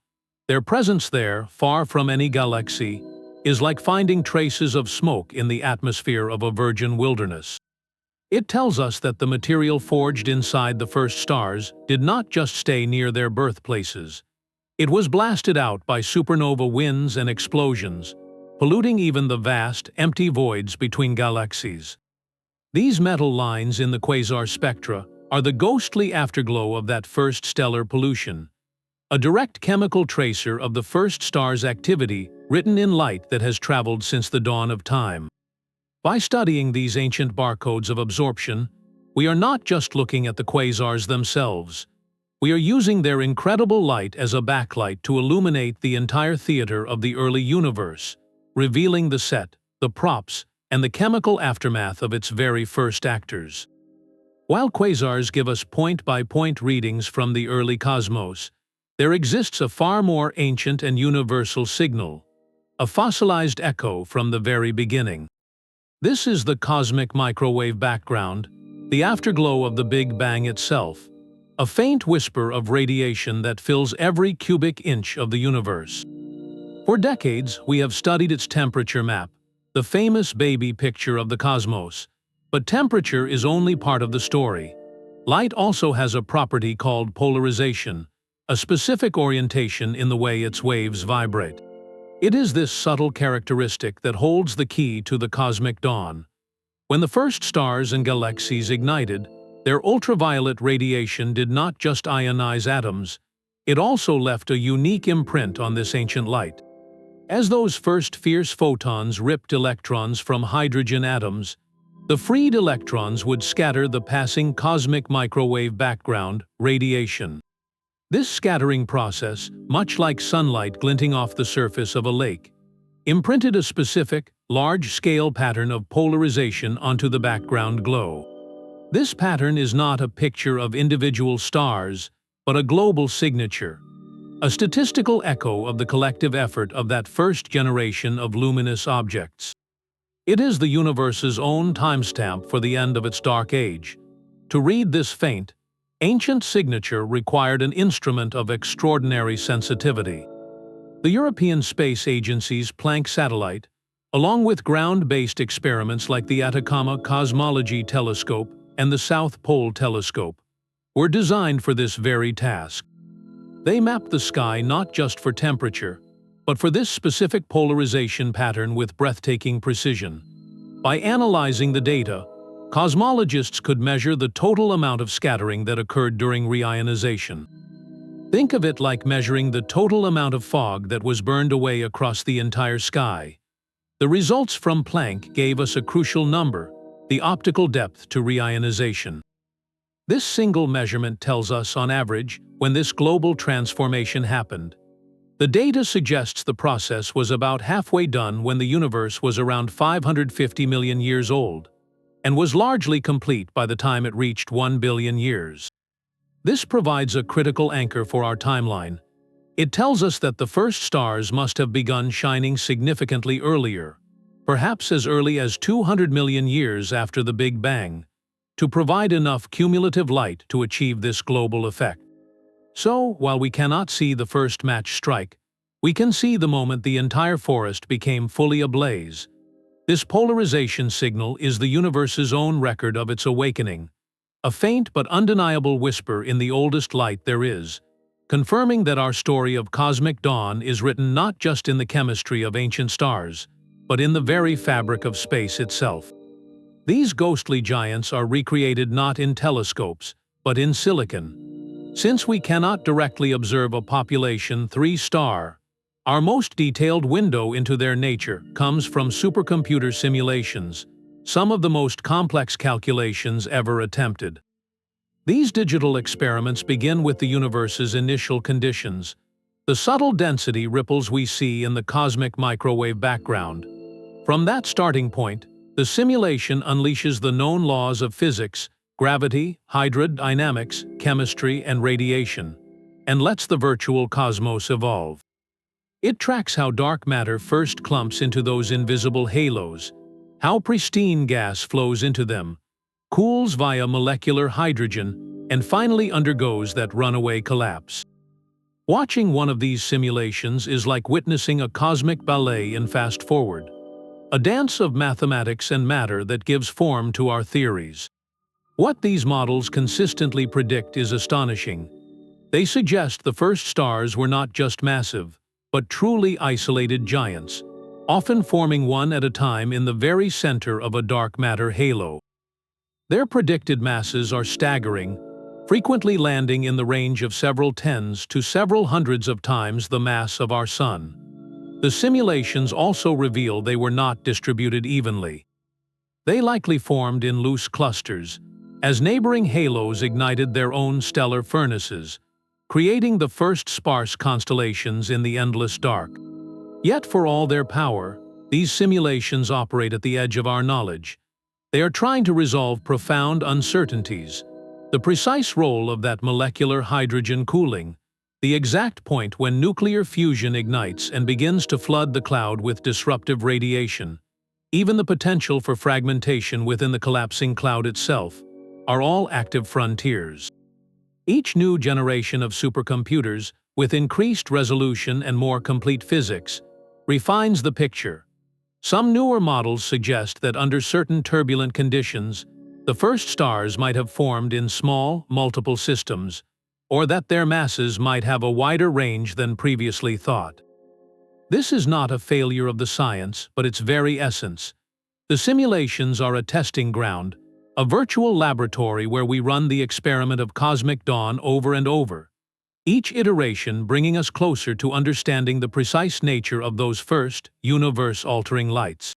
Their presence there, far from any galaxy, is like finding traces of smoke in the atmosphere of a virgin wilderness. It tells us that the material forged inside the first stars did not just stay near their birthplaces. It was blasted out by supernova winds and explosions, polluting even the vast, empty voids between galaxies. These metal lines in the quasar spectra are the ghostly afterglow of that first stellar pollution, a direct chemical tracer of the first star's activity written in light that has traveled since the dawn of time. By studying these ancient barcodes of absorption, we are not just looking at the quasars themselves. We are using their incredible light as a backlight to illuminate the entire theater of the early universe, revealing the set, the props, and the chemical aftermath of its very first actors. While quasars give us point-by-point readings from the early cosmos, there exists a far more ancient and universal signal, a fossilized echo from the very beginning. This is the cosmic microwave background, the afterglow of the Big Bang itself, a faint whisper of radiation that fills every cubic inch of the universe. For decades, we have studied its temperature map, the famous baby picture of the cosmos. But temperature is only part of the story. Light also has a property called polarization, a specific orientation in the way its waves vibrate. It is this subtle characteristic that holds the key to the cosmic dawn. When the first stars and galaxies ignited, their ultraviolet radiation did not just ionize atoms, it also left a unique imprint on this ancient light. As those first fierce photons ripped electrons from hydrogen atoms, the freed electrons would scatter the passing cosmic microwave background, radiation. This scattering process, much like sunlight glinting off the surface of a lake, imprinted a specific, large-scale pattern of polarization onto the background glow. This pattern is not a picture of individual stars, but a global signature, a statistical echo of the collective effort of that first generation of luminous objects. It is the universe's own timestamp for the end of its dark age. To read this faint, ancient signature required an instrument of extraordinary sensitivity. The European Space Agency's Planck satellite, along with ground-based experiments like the Atacama Cosmology Telescope and the South Pole Telescope, were designed for this very task. They mapped the sky not just for temperature, but for this specific polarization pattern with breathtaking precision. By analyzing the data, cosmologists could measure the total amount of scattering that occurred during reionization. Think of it like measuring the total amount of fog that was burned away across the entire sky. The results from Planck gave us a crucial number, the optical depth to reionization. This single measurement tells us, on average, when this global transformation happened. The data suggests the process was about halfway done when the universe was around 550 million years old, and was largely complete by the time it reached 1 billion years. This provides a critical anchor for our timeline. It tells us that the first stars must have begun shining significantly earlier, perhaps as early as 200 million years after the Big Bang, to provide enough cumulative light to achieve this global effect. So, while we cannot see the first match strike, we can see the moment the entire forest became fully ablaze. This polarization signal is the universe's own record of its awakening, a faint but undeniable whisper in the oldest light there is, confirming that our story of cosmic dawn is written not just in the chemistry of ancient stars, but in the very fabric of space itself. These ghostly giants are recreated not in telescopes, but in silicon. Since we cannot directly observe a population 3-star, our most detailed window into their nature comes from supercomputer simulations, some of the most complex calculations ever attempted. These digital experiments begin with the universe's initial conditions, the subtle density ripples we see in the cosmic microwave background. From that starting point, the simulation unleashes the known laws of physics, gravity, hydrodynamics, chemistry, and radiation, and lets the virtual cosmos evolve. It tracks how dark matter first clumps into those invisible halos, how pristine gas flows into them, cools via molecular hydrogen, and finally undergoes that runaway collapse. Watching one of these simulations is like witnessing a cosmic ballet in fast forward, a dance of mathematics and matter that gives form to our theories. What these models consistently predict is astonishing. They suggest the first stars were not just massive, but truly isolated giants, often forming one at a time in the very center of a dark matter halo. Their predicted masses are staggering, frequently landing in the range of several tens to several hundreds of times the mass of our Sun. The simulations also reveal they were not distributed evenly. They likely formed in loose clusters, as neighboring halos ignited their own stellar furnaces, creating the first sparse constellations in the endless dark. Yet for all their power, these simulations operate at the edge of our knowledge. They are trying to resolve profound uncertainties, the precise role of that molecular hydrogen cooling, the exact point when nuclear fusion ignites and begins to flood the cloud with disruptive radiation, even the potential for fragmentation within the collapsing cloud itself, are all active frontiers. Each new generation of supercomputers, with increased resolution and more complete physics, refines the picture. Some newer models suggest that under certain turbulent conditions, the first stars might have formed in small, multiple systems, or that their masses might have a wider range than previously thought. This is not a failure of the science, but its very essence. The simulations are a testing ground, a virtual laboratory where we run the experiment of cosmic dawn over and over, each iteration bringing us closer to understanding the precise nature of those first, universe-altering lights.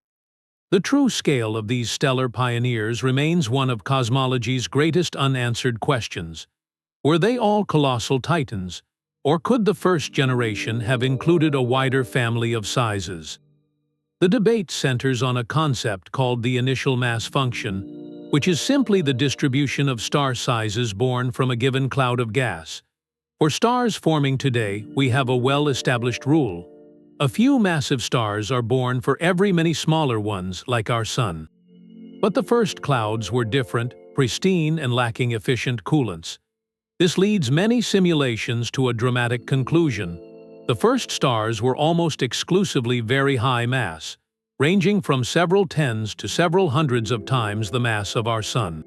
The true scale of these stellar pioneers remains one of cosmology's greatest unanswered questions. Were they all colossal titans, or could the first generation have included a wider family of sizes? The debate centers on a concept called the initial mass function, which is simply the distribution of star sizes born from a given cloud of gas. For stars forming today, we have a well-established rule. A few massive stars are born for every many smaller ones, like our Sun. But the first clouds were different, pristine, and lacking efficient coolants. This leads many simulations to a dramatic conclusion. The first stars were almost exclusively very high mass, ranging from several tens to several hundreds of times the mass of our Sun.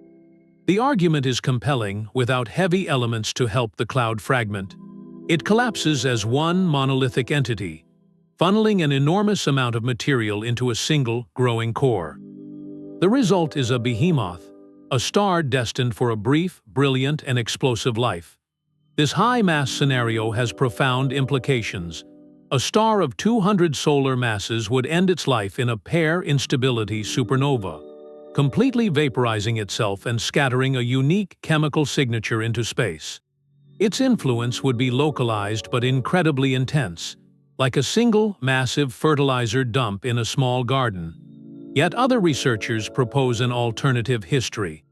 The argument is compelling. Without heavy elements to help the cloud fragment, it collapses as one monolithic entity, funneling an enormous amount of material into a single, growing core. The result is a behemoth, a star destined for a brief, brilliant, and explosive life. This high-mass scenario has profound implications. A star of 200 solar masses would end its life in a pair-instability supernova, completely vaporizing itself and scattering a unique chemical signature into space. Its influence would be localized but incredibly intense, like a single, massive fertilizer dump in a small garden. Yet other researchers propose an alternative history.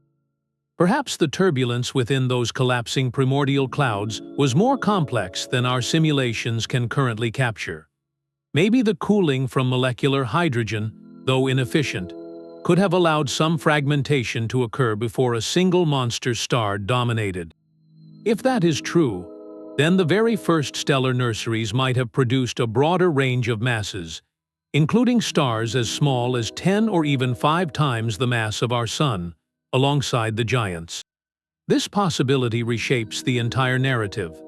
Perhaps the turbulence within those collapsing primordial clouds was more complex than our simulations can currently capture. Maybe the cooling from molecular hydrogen, though inefficient, could have allowed some fragmentation to occur before a single monster star dominated. If that is true, then the very first stellar nurseries might have produced a broader range of masses, including stars as small as 10 or even 5 times the mass of our Sun, alongside the giants. This possibility reshapes the entire narrative.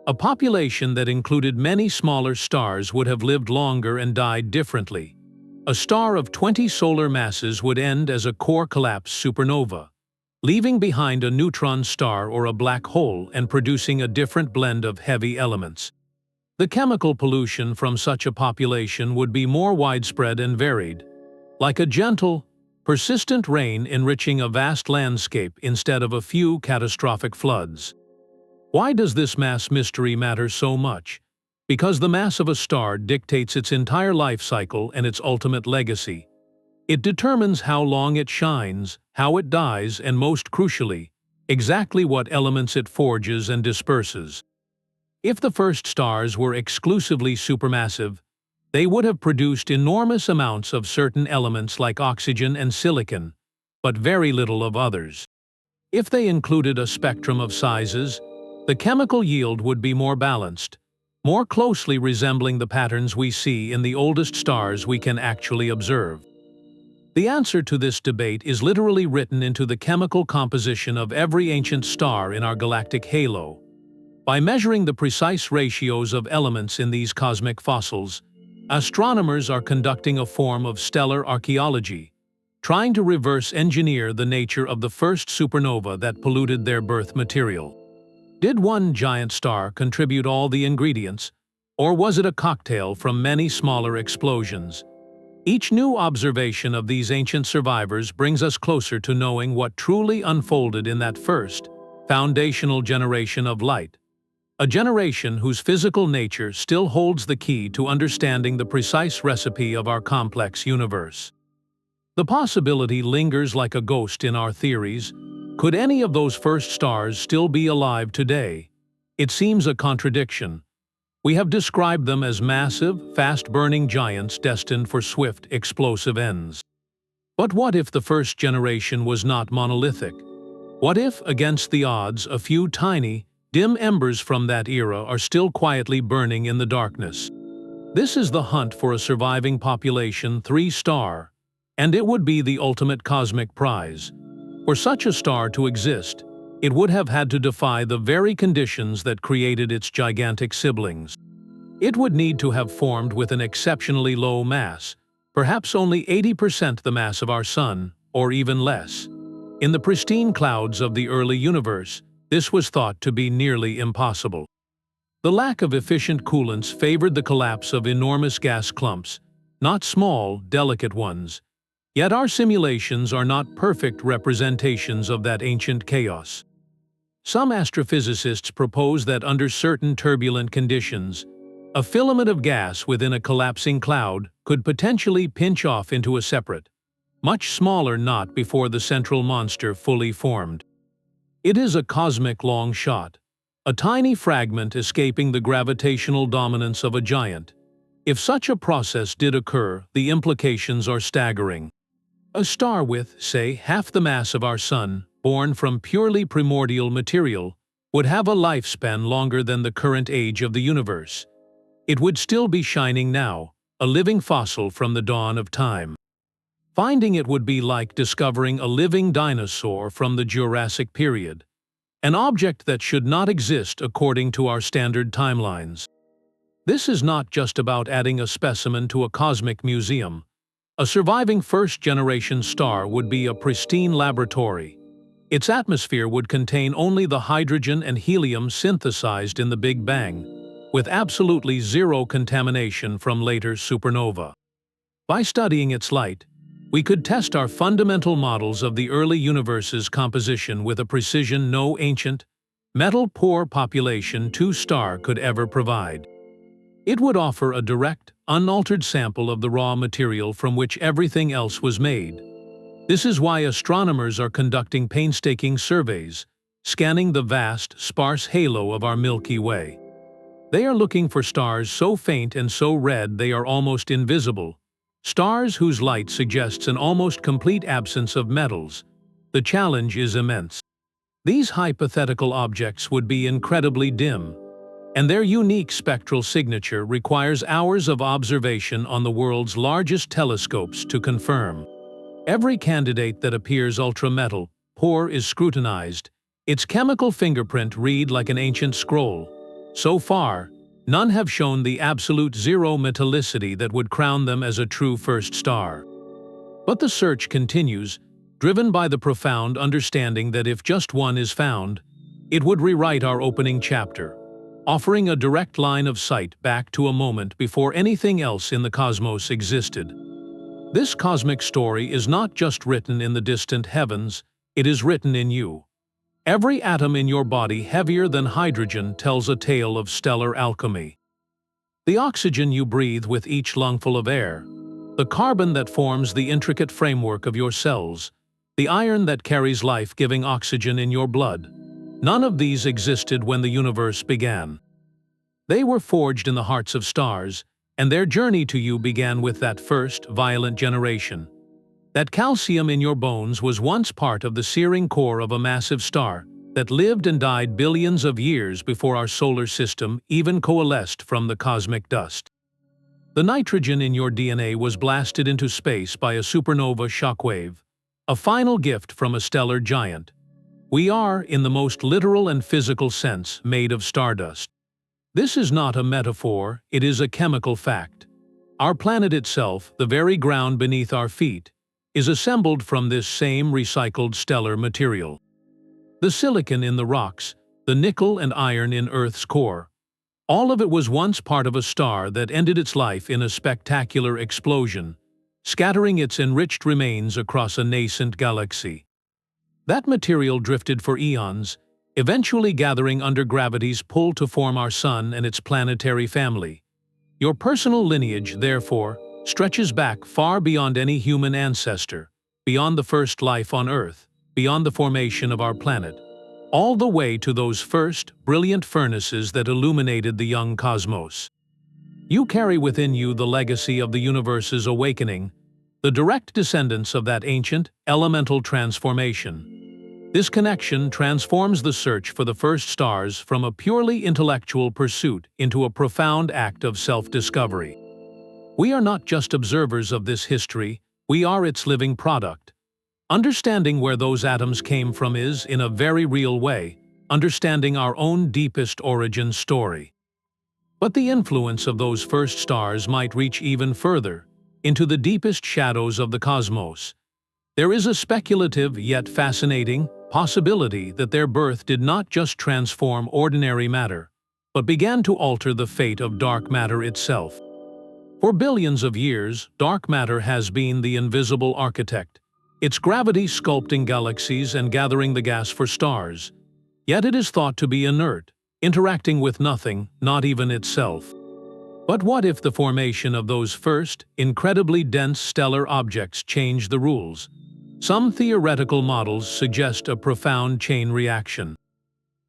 A population that included many smaller stars would have lived longer and died differently. A star of 20 solar masses would end as a core collapse supernova, leaving behind a neutron star or a black hole and producing a different blend of heavy elements. The chemical pollution from such a population would be more widespread and varied, like a gentle, persistent rain enriching a vast landscape instead of a few catastrophic floods. Why does this mass mystery matter so much? Because the mass of a star dictates its entire life cycle and its ultimate legacy. It determines how long it shines, how it dies, and most crucially, exactly what elements it forges and disperses. If the first stars were exclusively supermassive, they would have produced enormous amounts of certain elements like oxygen and silicon, but very little of others. If they included a spectrum of sizes, the chemical yield would be more balanced, more closely resembling the patterns we see in the oldest stars we can actually observe. The answer to this debate is literally written into the chemical composition of every ancient star in our galactic halo. By measuring the precise ratios of elements in these cosmic fossils, astronomers are conducting a form of stellar archaeology, trying to reverse engineer the nature of the first supernova that polluted their birth material. Did one giant star contribute all the ingredients, or was it a cocktail from many smaller explosions? Each new observation of these ancient survivors brings us closer to knowing what truly unfolded in that first, foundational generation of light. A generation whose physical nature still holds the key to understanding the precise recipe of our complex universe. The possibility lingers like a ghost in our theories. Could any of those first stars still be alive today? It seems a contradiction. We have described them as massive, fast-burning giants destined for swift, explosive ends. But what if the first generation was not monolithic? What if, against the odds, a few tiny, dim embers from that era are still quietly burning in the darkness? This is the hunt for a surviving population 3-star, and it would be the ultimate cosmic prize. For such a star to exist, it would have had to defy the very conditions that created its gigantic siblings. It would need to have formed with an exceptionally low mass, perhaps only 80% the mass of our Sun, or even less. In the pristine clouds of the early universe, this was thought to be nearly impossible. The lack of efficient coolants favored the collapse of enormous gas clumps, not small, delicate ones. Yet our simulations are not perfect representations of that ancient chaos. Some astrophysicists propose that under certain turbulent conditions, a filament of gas within a collapsing cloud could potentially pinch off into a separate, much smaller knot before the central monster fully formed. It is a cosmic long shot, a tiny fragment escaping the gravitational dominance of a giant. If such a process did occur, the implications are staggering. A star with, say, half the mass of our Sun, born from purely primordial material, would have a lifespan longer than the current age of the universe. It would still be shining now, a living fossil from the dawn of time. Finding it would be like discovering a living dinosaur from the Jurassic period, an object that should not exist according to our standard timelines. This is not just about adding a specimen to a cosmic museum. A surviving first-generation star would be a pristine laboratory. Its atmosphere would contain only the hydrogen and helium synthesized in the Big Bang, with absolutely zero contamination from later supernova. By studying its light, we could test our fundamental models of the early universe's composition with a precision no ancient, metal-poor population 2-star could ever provide. It would offer a direct, unaltered sample of the raw material from which everything else was made. This is why astronomers are conducting painstaking surveys, scanning the vast, sparse halo of our Milky Way. They are looking for stars so faint and so red they are almost invisible, stars whose light suggests an almost complete absence of metals. The challenge is immense. These hypothetical objects would be incredibly dim, and their unique spectral signature requires hours of observation on the world's largest telescopes to confirm. Every candidate that appears ultra-metal poor is scrutinized, its chemical fingerprint read like an ancient scroll. So far, none have shown the absolute zero metallicity that would crown them as a true first star. But the search continues, driven by the profound understanding that if just one is found, it would rewrite our opening chapter, offering a direct line of sight back to a moment before anything else in the cosmos existed. This cosmic story is not just written in the distant heavens, it is written in you. Every atom in your body heavier than hydrogen tells a tale of stellar alchemy. The oxygen you breathe with each lungful of air, the carbon that forms the intricate framework of your cells, the iron that carries life-giving oxygen in your blood. None of these existed when the universe began. They were forged in the hearts of stars, and their journey to you began with that first, violent generation. That calcium in your bones was once part of the searing core of a massive star that lived and died billions of years before our solar system even coalesced from the cosmic dust. The nitrogen in your DNA was blasted into space by a supernova shockwave, a final gift from a stellar giant. We are, in the most literal and physical sense, made of stardust. This is not a metaphor, it is a chemical fact. Our planet itself, the very ground beneath our feet, is assembled from this same recycled stellar material. The silicon in the rocks, the nickel and iron in Earth's core, all of it was once part of a star that ended its life in a spectacular explosion, scattering its enriched remains across a nascent galaxy. That material drifted for eons, eventually gathering under gravity's pull to form our Sun and its planetary family. Your personal lineage, therefore, stretches back far beyond any human ancestor, beyond the first life on Earth, beyond the formation of our planet, all the way to those first, brilliant furnaces that illuminated the young cosmos. You carry within you the legacy of the universe's awakening, the direct descendants of that ancient, elemental transformation. This connection transforms the search for the first stars from a purely intellectual pursuit into a profound act of self-discovery. We are not just observers of this history, we are its living product. Understanding where those atoms came from is, in a very real way, understanding our own deepest origin story. But the influence of those first stars might reach even further, into the deepest shadows of the cosmos. There is a speculative yet fascinating possibility that their birth did not just transform ordinary matter, but began to alter the fate of dark matter itself. For billions of years, dark matter has been the invisible architect, its gravity sculpting galaxies and gathering the gas for stars. Yet it is thought to be inert, interacting with nothing, not even itself. But what if the formation of those first, incredibly dense stellar objects changed the rules? Some theoretical models suggest a profound chain reaction.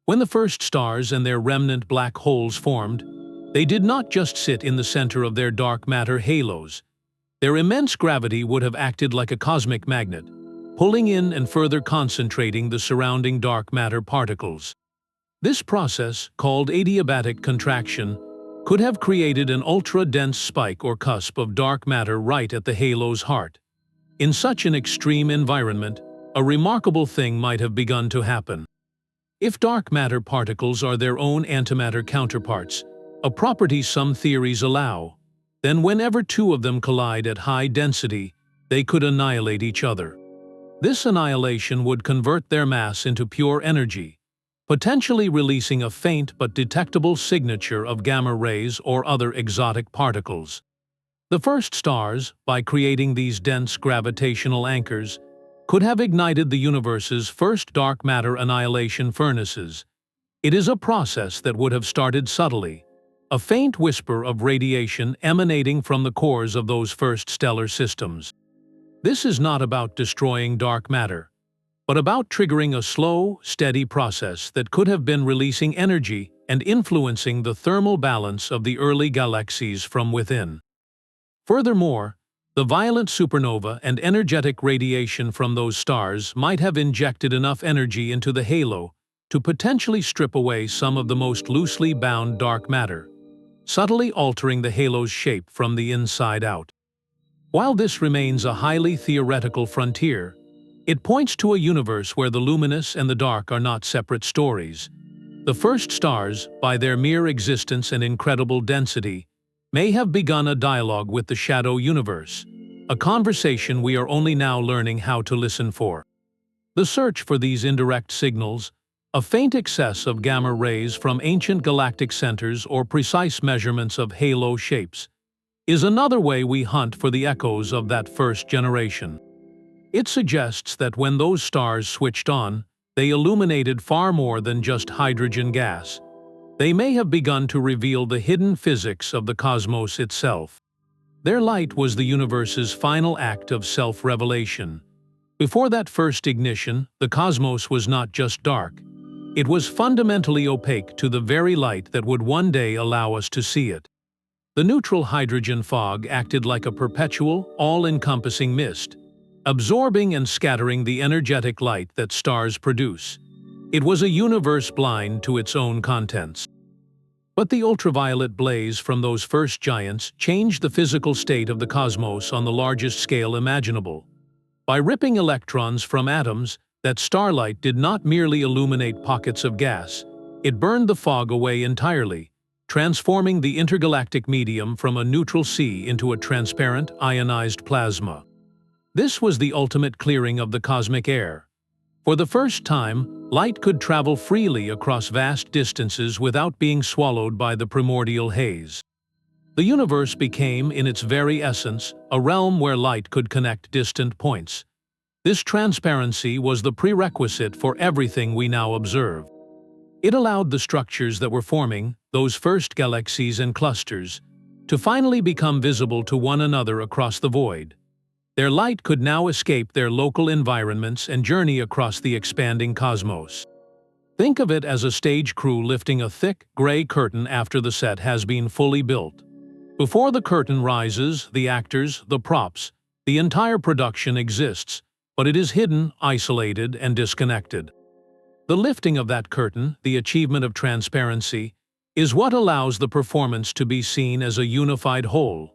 When the first stars and their remnant black holes formed, they did not just sit in the center of their dark matter halos. Their immense gravity would have acted like a cosmic magnet, pulling in and further concentrating the surrounding dark matter particles. This process, called adiabatic contraction, could have created an ultra-dense spike or cusp of dark matter right at the halo's heart. In such an extreme environment, a remarkable thing might have begun to happen. If dark matter particles are their own antimatter counterparts, a property some theories allow, then whenever two of them collide at high density, they could annihilate each other. This annihilation would convert their mass into pure energy, potentially releasing a faint but detectable signature of gamma rays or other exotic particles. The first stars, by creating these dense gravitational anchors, could have ignited the universe's first dark matter annihilation furnaces. It is a process that would have started subtly, a faint whisper of radiation emanating from the cores of those first stellar systems. This is not about destroying dark matter, but about triggering a slow, steady process that could have been releasing energy and influencing the thermal balance of the early galaxies from within. Furthermore, the violent supernova and energetic radiation from those stars might have injected enough energy into the halo to potentially strip away some of the most loosely bound dark matter, subtly altering the halo's shape from the inside out. While this remains a highly theoretical frontier, it points to a universe where the luminous and the dark are not separate stories. The first stars, by their mere existence and incredible density, may have begun a dialogue with the shadow universe, a conversation we are only now learning how to listen for. The search for these indirect signals, a faint excess of gamma rays from ancient galactic centers or precise measurements of halo shapes, is another way we hunt for the echoes of that first generation. It suggests that when those stars switched on, they illuminated far more than just hydrogen gas. They may have begun to reveal the hidden physics of the cosmos itself. Their light was the universe's final act of self-revelation. Before that first ignition, the cosmos was not just dark. It was fundamentally opaque to the very light that would one day allow us to see it. The neutral hydrogen fog acted like a perpetual, all-encompassing mist, absorbing and scattering the energetic light that stars produce. It was a universe blind to its own contents. But the ultraviolet blaze from those first giants changed the physical state of the cosmos on the largest scale imaginable. By ripping electrons from atoms, that starlight did not merely illuminate pockets of gas, it burned the fog away entirely, transforming the intergalactic medium from a neutral sea into a transparent, ionized plasma. This was the ultimate clearing of the cosmic air. For the first time, light could travel freely across vast distances without being swallowed by the primordial haze. The universe became, in its very essence, a realm where light could connect distant points. This transparency was the prerequisite for everything we now observe. It allowed the structures that were forming, those first galaxies and clusters, to finally become visible to one another across the void. Their light could now escape their local environments and journey across the expanding cosmos. Think of it as a stage crew lifting a thick, gray curtain after the set has been fully built. Before the curtain rises, the actors, the props, the entire production exists, but it is hidden, isolated, and disconnected. The lifting of that curtain, the achievement of transparency, is what allows the performance to be seen as a unified whole.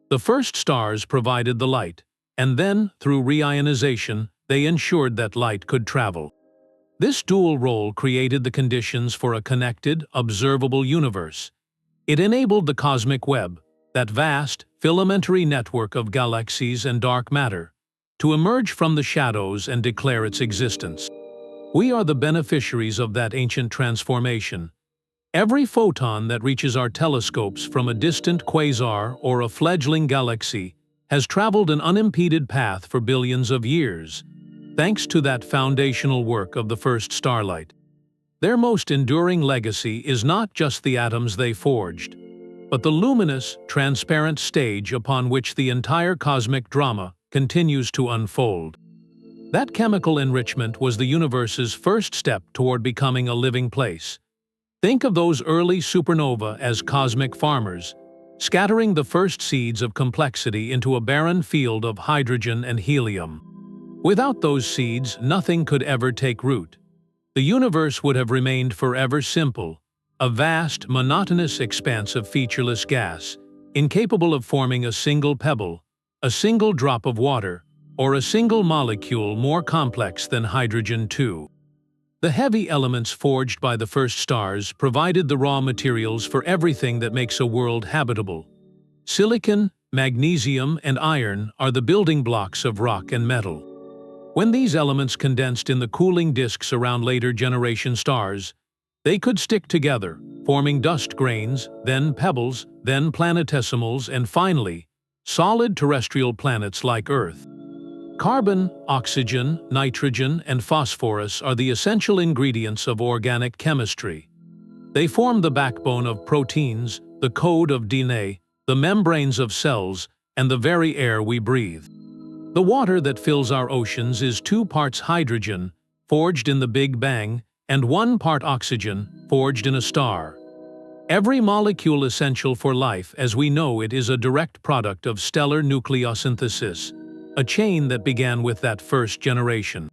The first stars provided the light, and then, through reionization, they ensured that light could travel. This dual role created the conditions for a connected, observable universe. It enabled the cosmic web, that vast, filamentary network of galaxies and dark matter, to emerge from the shadows and declare its existence. We are the beneficiaries of that ancient transformation. Every photon that reaches our telescopes from a distant quasar or a fledgling galaxy has traveled an unimpeded path for billions of years, thanks to that foundational work of the first starlight. Their most enduring legacy is not just the atoms they forged, but the luminous, transparent stage upon which the entire cosmic drama continues to unfold. That chemical enrichment was the universe's first step toward becoming a living place. Think of those early supernovae as cosmic farmers, scattering the first seeds of complexity into a barren field of hydrogen and helium. Without those seeds, nothing could ever take root. The universe would have remained forever simple, a vast, monotonous expanse of featureless gas, incapable of forming a single pebble, a single drop of water, or a single molecule more complex than hydrogen-2. The heavy elements forged by the first stars provided the raw materials for everything that makes a world habitable. Silicon, magnesium, and iron are the building blocks of rock and metal. When these elements condensed in the cooling disks around later generation stars, they could stick together, forming dust grains, then pebbles, then planetesimals, and finally, solid terrestrial planets like Earth. Carbon, oxygen, nitrogen, and phosphorus are the essential ingredients of organic chemistry. They form the backbone of proteins, the code of DNA, the membranes of cells, and the very air we breathe. The water that fills our oceans is 2 parts hydrogen, forged in the Big Bang, and 1 part oxygen, forged in a star. Every molecule essential for life as we know it is a direct product of stellar nucleosynthesis, a chain that began with that first generation.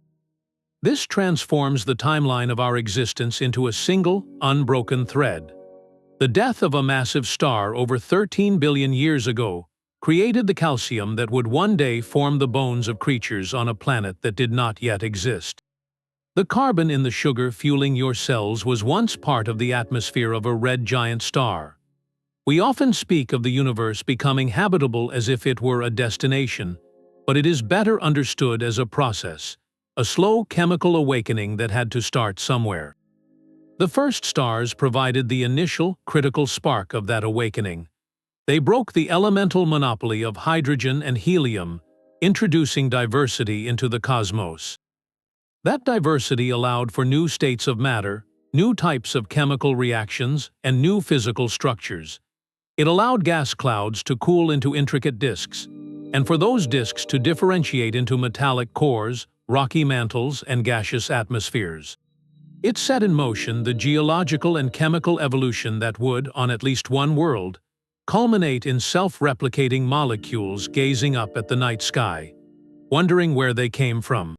This transforms the timeline of our existence into a single, unbroken thread. The death of a massive star over 13 billion years ago created the calcium that would one day form the bones of creatures on a planet that did not yet exist. The carbon in the sugar fueling your cells was once part of the atmosphere of a red giant star. We often speak of the universe becoming habitable as if it were a destination, but it is better understood as a process, a slow chemical awakening that had to start somewhere. The first stars provided the initial, critical spark of that awakening. They broke the elemental monopoly of hydrogen and helium, introducing diversity into the cosmos. That diversity allowed for new states of matter, new types of chemical reactions, and new physical structures. It allowed gas clouds to cool into intricate disks, and for those disks to differentiate into metallic cores, rocky mantles, and gaseous atmospheres. It set in motion the geological and chemical evolution that would, on at least one world, culminate in self-replicating molecules gazing up at the night sky, wondering where they came from.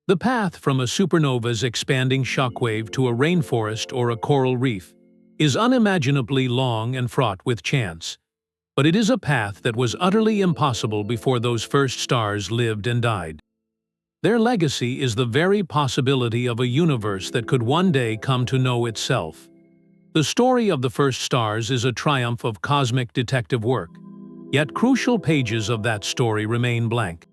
The path from a supernova's expanding shockwave to a rainforest or a coral reef is unimaginably long and fraught with chance, but it is a path that was utterly impossible before those first stars lived and died. Their legacy is the very possibility of a universe that could one day come to know itself. The story of the first stars is a triumph of cosmic detective work, yet crucial pages of that story remain blank.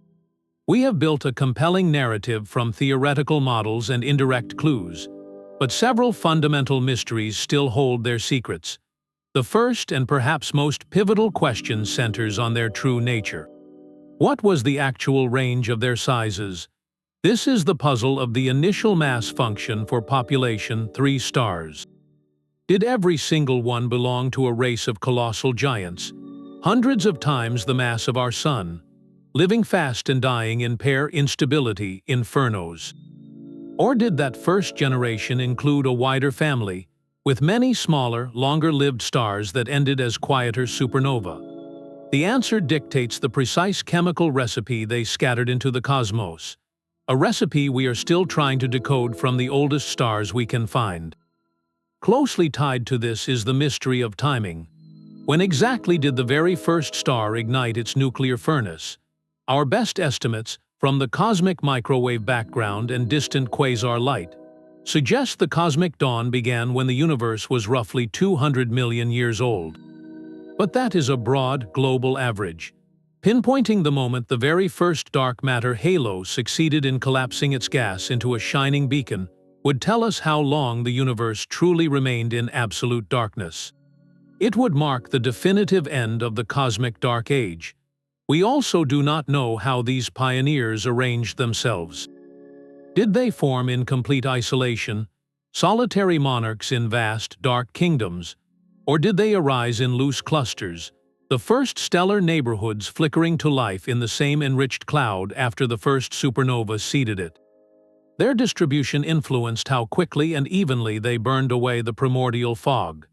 We have built a compelling narrative from theoretical models and indirect clues, but several fundamental mysteries still hold their secrets. The first and perhaps most pivotal question centers on their true nature. What was the actual range of their sizes? This is the puzzle of the initial mass function for population 3 stars. Did every single one belong to a race of colossal giants, hundreds of times the mass of our Sun, living fast and dying in pair instability infernos? Or did that first generation include a wider family, with many smaller, longer-lived stars that ended as quieter supernovae? The answer dictates the precise chemical recipe they scattered into the cosmos, a recipe we are still trying to decode from the oldest stars we can find. Closely tied to this is the mystery of timing. When exactly did the very first star ignite its nuclear furnace? Our best estimates, from the cosmic microwave background and distant quasar light, suggest the cosmic dawn began when the universe was roughly 200 million years old. But that is a broad, global average. Pinpointing the moment the very first dark matter halo succeeded in collapsing its gas into a shining beacon would tell us how long the universe truly remained in absolute darkness. It would mark the definitive end of the cosmic dark age. We also do not know how these pioneers arranged themselves. Did they form in complete isolation, solitary monarchs in vast, dark kingdoms, or did they arise in loose clusters, the first stellar neighborhoods flickering to life in the same enriched cloud after the first supernova seeded it? Their distribution influenced how quickly and evenly they burned away the primordial fog.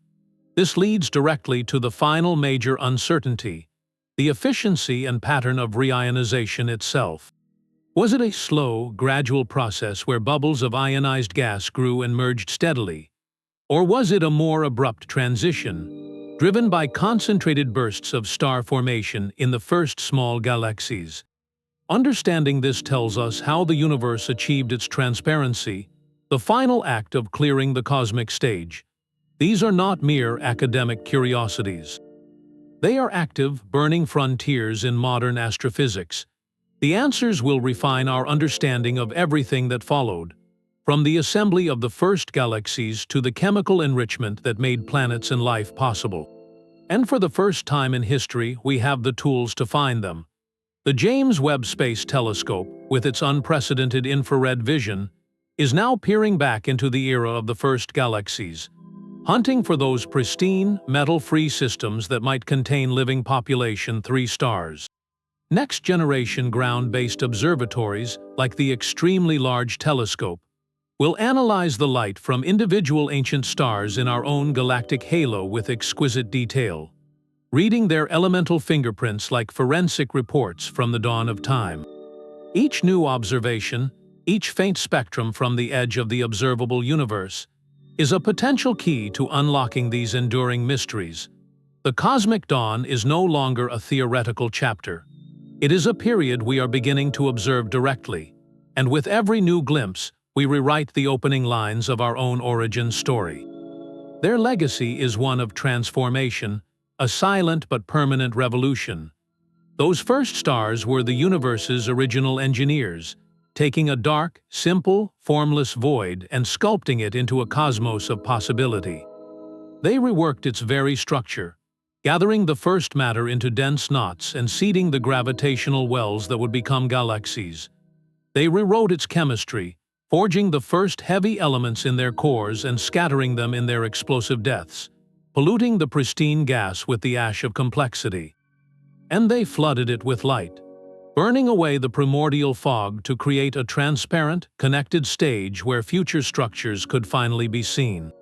This leads directly to the final major uncertainty: the efficiency and pattern of reionization itself. Was it a slow, gradual process where bubbles of ionized gas grew and merged steadily? Or was it a more abrupt transition, driven by concentrated bursts of star formation in the first small galaxies? Understanding this tells us how the universe achieved its transparency, the final act of clearing the cosmic stage. These are not mere academic curiosities. They are active, burning frontiers in modern astrophysics. The answers will refine our understanding of everything that followed, from the assembly of the first galaxies to the chemical enrichment that made planets and life possible. And for the first time in history, we have the tools to find them. The James Webb Space Telescope, with its unprecedented infrared vision, is now peering back into the era of the first galaxies, hunting for those pristine, metal-free systems that might contain living population 3 stars. Next-generation ground-based observatories, like the extremely large telescope, will analyze the light from individual ancient stars in our own galactic halo with exquisite detail, reading their elemental fingerprints like forensic reports from the dawn of time. Each new observation, each faint spectrum from the edge of the observable universe, is a potential key to unlocking these enduring mysteries. The cosmic dawn is no longer a theoretical chapter. It is a period we are beginning to observe directly, and with every new glimpse, we rewrite the opening lines of our own origin story. Their legacy is one of transformation, a silent but permanent revolution. Those first stars were the universe's original engineers, taking a dark, simple, formless void and sculpting it into a cosmos of possibility. They reworked its very structure, gathering the first matter into dense knots and seeding the gravitational wells that would become galaxies. They rewrote its chemistry, forging the first heavy elements in their cores and scattering them in their explosive deaths, polluting the pristine gas with the ash of complexity. And they flooded it with light, burning away the primordial fog to create a transparent, connected stage where future structures could finally be seen.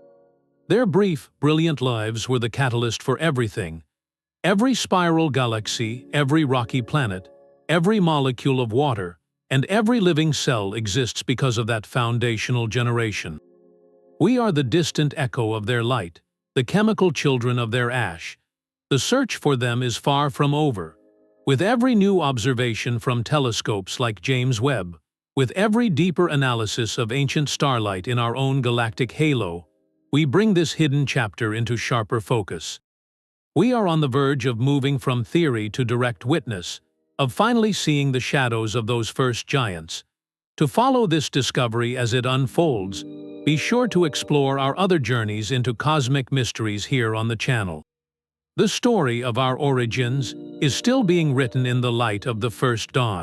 Their brief, brilliant lives were the catalyst for everything. Every spiral galaxy, every rocky planet, every molecule of water, and every living cell exists because of that foundational generation. We are the distant echo of their light, the chemical children of their ash. The search for them is far from over. With every new observation from telescopes like James Webb, with every deeper analysis of ancient starlight in our own galactic halo, we bring this hidden chapter into sharper focus. We are on the verge of moving from theory to direct witness, of finally seeing the shadows of those first giants. To follow this discovery as it unfolds, be sure to explore our other journeys into cosmic mysteries here on the channel. The story of our origins is still being written in the light of the first dawn.